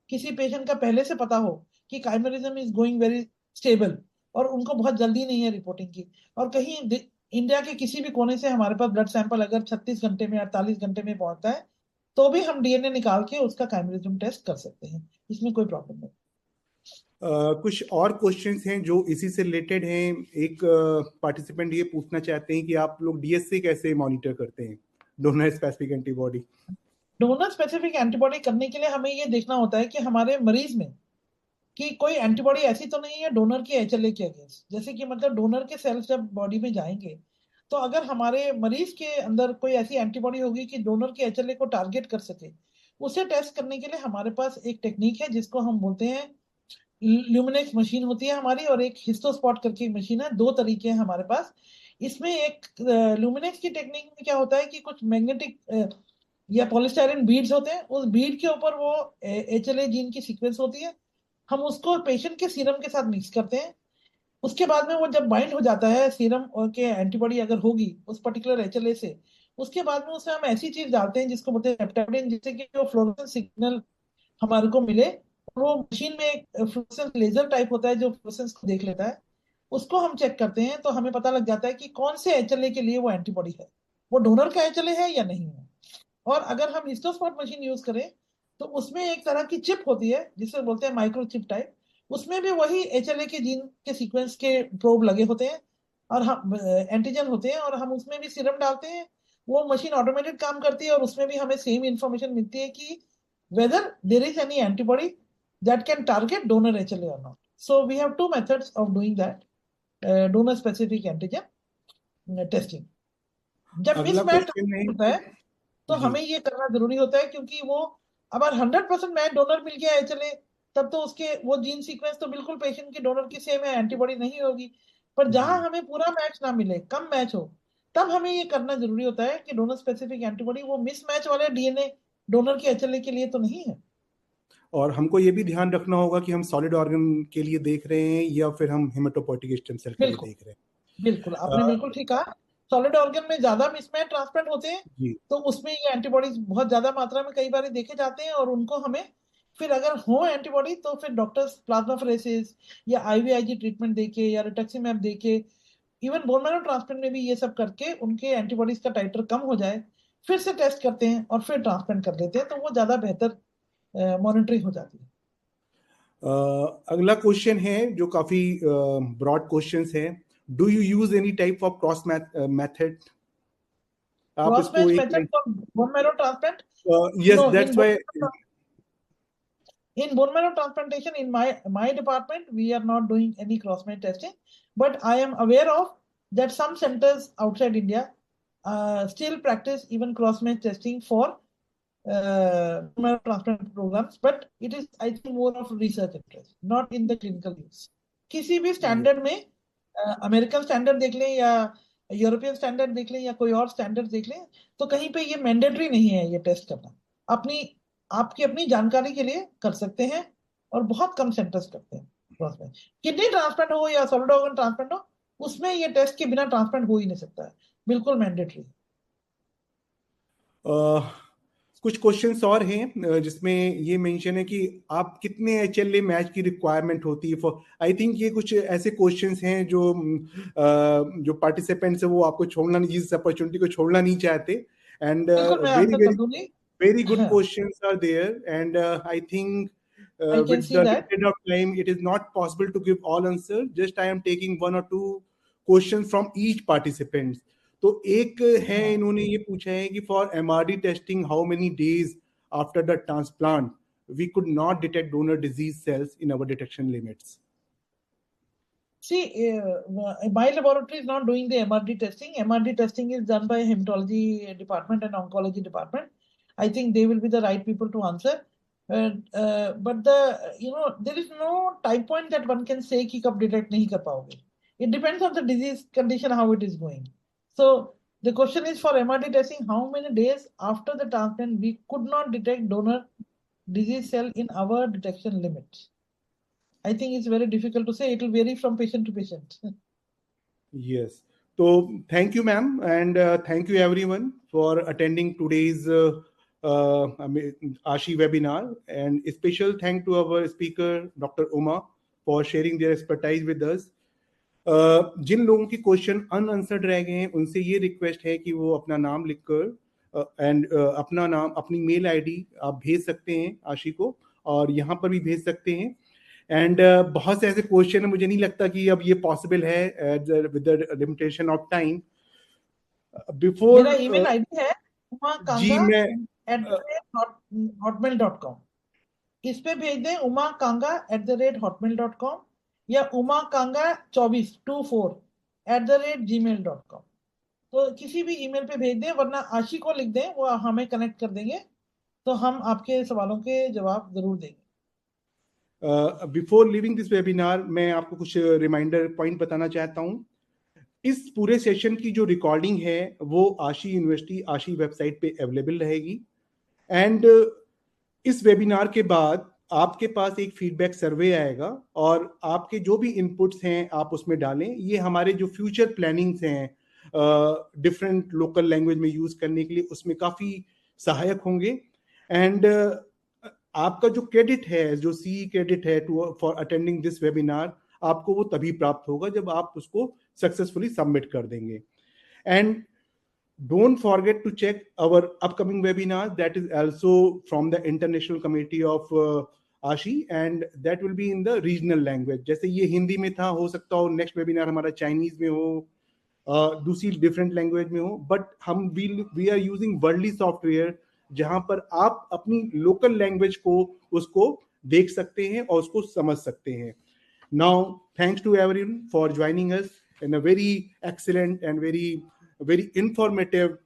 किसी पेशेंट का पहले से पता हो कि काइमेरिज्म इज गोइंग वेरी स्टेबल, और उनको बहुत जल्दी नहीं है रिपोर्टिंग की, और कहीं इंडिया के किसी भी कोने से हमारे पास ब्लड सैंपल अगर 36 घंटे में, 48 घंटे में पहुंचता है, तो भी हम डीएनए निकाल के उसका काइमेरिज्म टेस्ट कर सकते हैं, इसमें कोई प्रॉब्लम नहीं। कुछ और क्वेश्चंस हैं जो इसी से रिलेटेड हैं। एक पार्टिसिपेंट ये पूछना चाहते हैं कि आप लोग डीएससी कैसे मॉनिटर करते हैं, donor specific antibody? Donor specific antibody करने के लिए हमें ये देखना होता है कि हमारे मरीज में कि कोई एंटीबॉडी ऐसी तो नहीं है डोनर की एचएलए के अगेंस्ट। जैसे कि मतलब डोनर के सेल्स जब बॉडी में जाएंगे, तो अगर हमारे मरीज के अंदर कोई ऐसी एंटीबॉडी होगी कि डोनर के एचएलए को टारगेट कर सके, उसे टेस्ट करने के लिए हमारे पास एक टेक्निक है जिसको हम बोलते हैं ल्यूमिनेक्स मशीन होती है हमारी, और एक हिस्टोस्पॉट करके मशीन है। दो तरीके हैं हमारे पास। इसमें एक ल्यूमिनेक्स की टेक्निक में क्या होता है कि कुछ मैग्नेटिक या पॉलीस्टायरिन बीड्स होते हैं, उस बीड के ऊपर वो एचएलए जीन की सीक्वेंस होती है। हम उसको पेशेंट के सीरम के साथ मिक्स करते हैं। उसके बाद में वो जब बाइंड हो जाता है सीरम और के एंटीबॉडी अगर होगी उस पर्टिकुलर एचएलए से, उसके बाद में उसमें हम ऐसी चीज डालते हैं जिसको बोलते हैं हेप्टाडिन, जिससे कि वो फ्लोरोसेंस सिग्नल हमारे को मिले। और वो मशीन में एक फ्लोरोसेंस लेजर टाइप होता है जो फ्लोरोसेंस को देख लेता है। उसको हम चेक करते हैं तो हमें पता लग जाता है कि कौन से एचएलए के लिए वो एंटीबॉडी है, वो डोनर का एचएलए है या नहीं है। और अगर हम हिस्टोस्पॉट मशीन यूज करें, तो उसमें एक तरह की चिप होती है जिसे बोलते हैं माइक्रोचिप टाइप। उसमें भी वही एचएलए के जीन के सीक्वेंस के प्रोब लगे होते हैं। और हम एंटीजन होते हैं और हम उसमें भी सीरम डालते हैं, वो मशीन ऑटोमेटेड काम करती है और उसमें भी हमें सेम इंफॉर्मेशन मिलती है कि whether there is any antibody that can target donor HLA और not. So we have two methods of doing that, donor specific antigen testing. जब अगला मिसमैच क्वेश्चन है होता है तो जी हमें ये करना जरूरी होता है, क्योंकि वो अगर 100% मैच डोनर मिल गया HLA, तब तो उसके वो जीन सीक्वेंस तो बिल्कुल पेशेंट के डोनर की सेम है, एंटीबॉडी नहीं होगी. पर जहां जी हमें पूरा मैच ना मिले, कम मैच हो, तब हमें ये करना जरूरी होता है कि डोनर स्पेसिफिक एंटीबॉडी वो मिसमैच वाले DNA डोनर के HLA के लिए तो नहीं है. और हमको ये भी ध्यान रखना होगा कि हम सॉलिड ऑर्गन के लिए देख रहे हैं या फिर हम हेमेटोपोइटिक स्टेम सेल के लिए बिल्कुल देख रहे बिल्कुल, आपने हैं। बिल्कुल ठीक कहा. सॉलिड ऑर्गन में ज्यादा मिसमैच ट्रांसप्लांट होते हैं, जी तो उसमें ये एंटीबॉडीज बहुत ज्यादा मात्रा में कई बार देखे जाते हैं, और उनको हमें फिर अगर हो एंटीबॉडी तो फिर डॉक्टर्स प्लाज्माफेरेसिस या IVIG ट्रीटमेंट देके या रिटक्सीमैब देके, इवन बोन मैरो ट्रांसप्लांट में भी ये सब करके उनके एंटीबॉडीज का टाइटर कम हो जाए, फिर से टेस्ट करते हैं और फिर ट्रांसप्लांट कर लेते हैं, तो वो ज्यादा बेहतर मॉनिटरिंग हो जाती है. अगला क्वेश्चन है जो काफी ब्रॉड क्वेश्चंस है. Do you use any type of cross method? आप क्रॉस इसको मैच एक method for bone marrow transplant? Yes no, in that's why. bone marrow transplantation in my department we are not doing any cross-match testing, but I am aware of that some centers outside India still practice even cross-match testing for bone marrow transplant programs, but it is, I think, more of research interest, not in the clinical use. किसी भी standard में, American standard देख लें या European standard देख लें या कोई और स्टैंडर्ड देख लें, तो कहीं पे ये मैंडेटरी नहीं है ये टेस्ट करना. अपनी आपकी अपनी जानकारी के लिए कर सकते हैं, और बहुत कम सेंटर्स करते हैं क्रॉस में. किडनी ट्रांसप्लांट हो या सॉलिड ऑर्गन ट्रांसप्लांट हो, उसमें ये टेस्ट के बिना ट्रांसप्लांट हो ही नहीं सकता है, बिल्कुल मैंडेटरी. कुछ क्वेश्चंस और हैं जिसमें ये मेंशन है कि आप कितने HLA मैच की रिक्वायरमेंट होती है फॉर. आई थिंक ये कुछ ऐसे क्वेश्चंस हैं जो जो पार्टिसिपेंट्स है वो आपको छोड़ना नहीं, इस अपॉर्चुनिटी को छोड़ना नहीं चाहते. एंड बिल्कुल मैं वेरी आंसर कर वेरी दूंगी. very good हाँ, questions are there, and I think I can with see the that. limited of time it is not possible to give all answer. Just I am taking one or two questions from each participant. तो एक है, इन्होंने ये पूछा है कि for MRD testing how many days after the transplant we could not detect donor disease cells in our detection limits. See, my laboratory is not doing the MRD testing. MRD testing is done by hematology department and oncology department. I think they will be the right people to answer. But there is no time point that one can say कि कब detect नहीं कर पाओगे. It depends on the disease condition how it is going. So the question is for MRD testing, how many days after the transplant we could not detect donor disease cell in our detection limits. I think it's very difficult to say. It will vary from patient to patient. Yes. So thank you, ma'am, and thank you everyone for attending today's Ashi webinar. And a special thank to our speaker, Dr. Uma, for sharing their expertise with us. जिन लोगों की question unanswered रह गए हैं उनसे ये request है कि वो अपना नाम लिखकर एंड अपना नाम, अपनी मेल आईडी आप भेज सकते हैं आशी को, और यहाँ पर भी भेज सकते हैं. एंड बहुत से ऐसे क्वेश्चन है, मुझे नहीं लगता कि अब ये पॉसिबल है with the limitation of time. Before मेरा ईमेल आईडी है जी मैं umaKanga@hotmail.com. इस पे भेज दें umaKanga@hotmail.com या umakanga2424@gmail.com. तो किसी भी ईमेल पे भेज दें, वरना आशी को लिख दें, वो हमें कनेक्ट कर देंगे, तो हम आपके सवालों के जवाब जरूर देंगे. बिफोर लिविंग दिस वेबिनार मैं आपको कुछ रिमाइंडर पॉइंट बताना चाहता हूँ. इस पूरे सेशन की जो रिकॉर्डिंग है वो आशी यूनिवर्सिटी आशी वेबसाइट पे अवेलेबल रहेगी. एंड इस वेबिनार के बाद आपके पास एक फीडबैक सर्वे आएगा और आपके जो भी इनपुट्स हैं आप उसमें डालें. ये हमारे जो फ्यूचर प्लानिंग्स हैं डिफरेंट लोकल लैंग्वेज में यूज करने के लिए उसमें काफी सहायक होंगे. एंड आपका जो क्रेडिट है, जो CE क्रेडिट है फॉर अटेंडिंग दिस वेबिनार, आपको वो तभी प्राप्त होगा जब आप उसको सक्सेसफुली सबमिट कर देंगे. And don't forget to check our upcoming webinar that is also from the international committee of ASHI, and that will be in the regional language. जैसे ये हिंदी में था, हो सकता हो नेक्स्ट वेबिनार हमारा चाइनीज में हो दूसरी डिफरेंट लैंग्वेज में हो, बट हम we are using worldly software जहां पर आप अपनी लोकल लैंग्वेज को उसको देख सकते हैं और उसको समझ सकते हैं. Now, thanks to everyone for joining us in a very excellent and very informative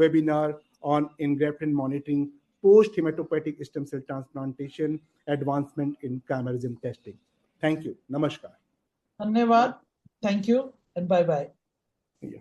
webinar on engraftment monitoring post hematopoietic stem cell transplantation advancement in chimerism testing. Thank you. Namaskar. धन्यवाद. Thank you and bye bye. Yeah.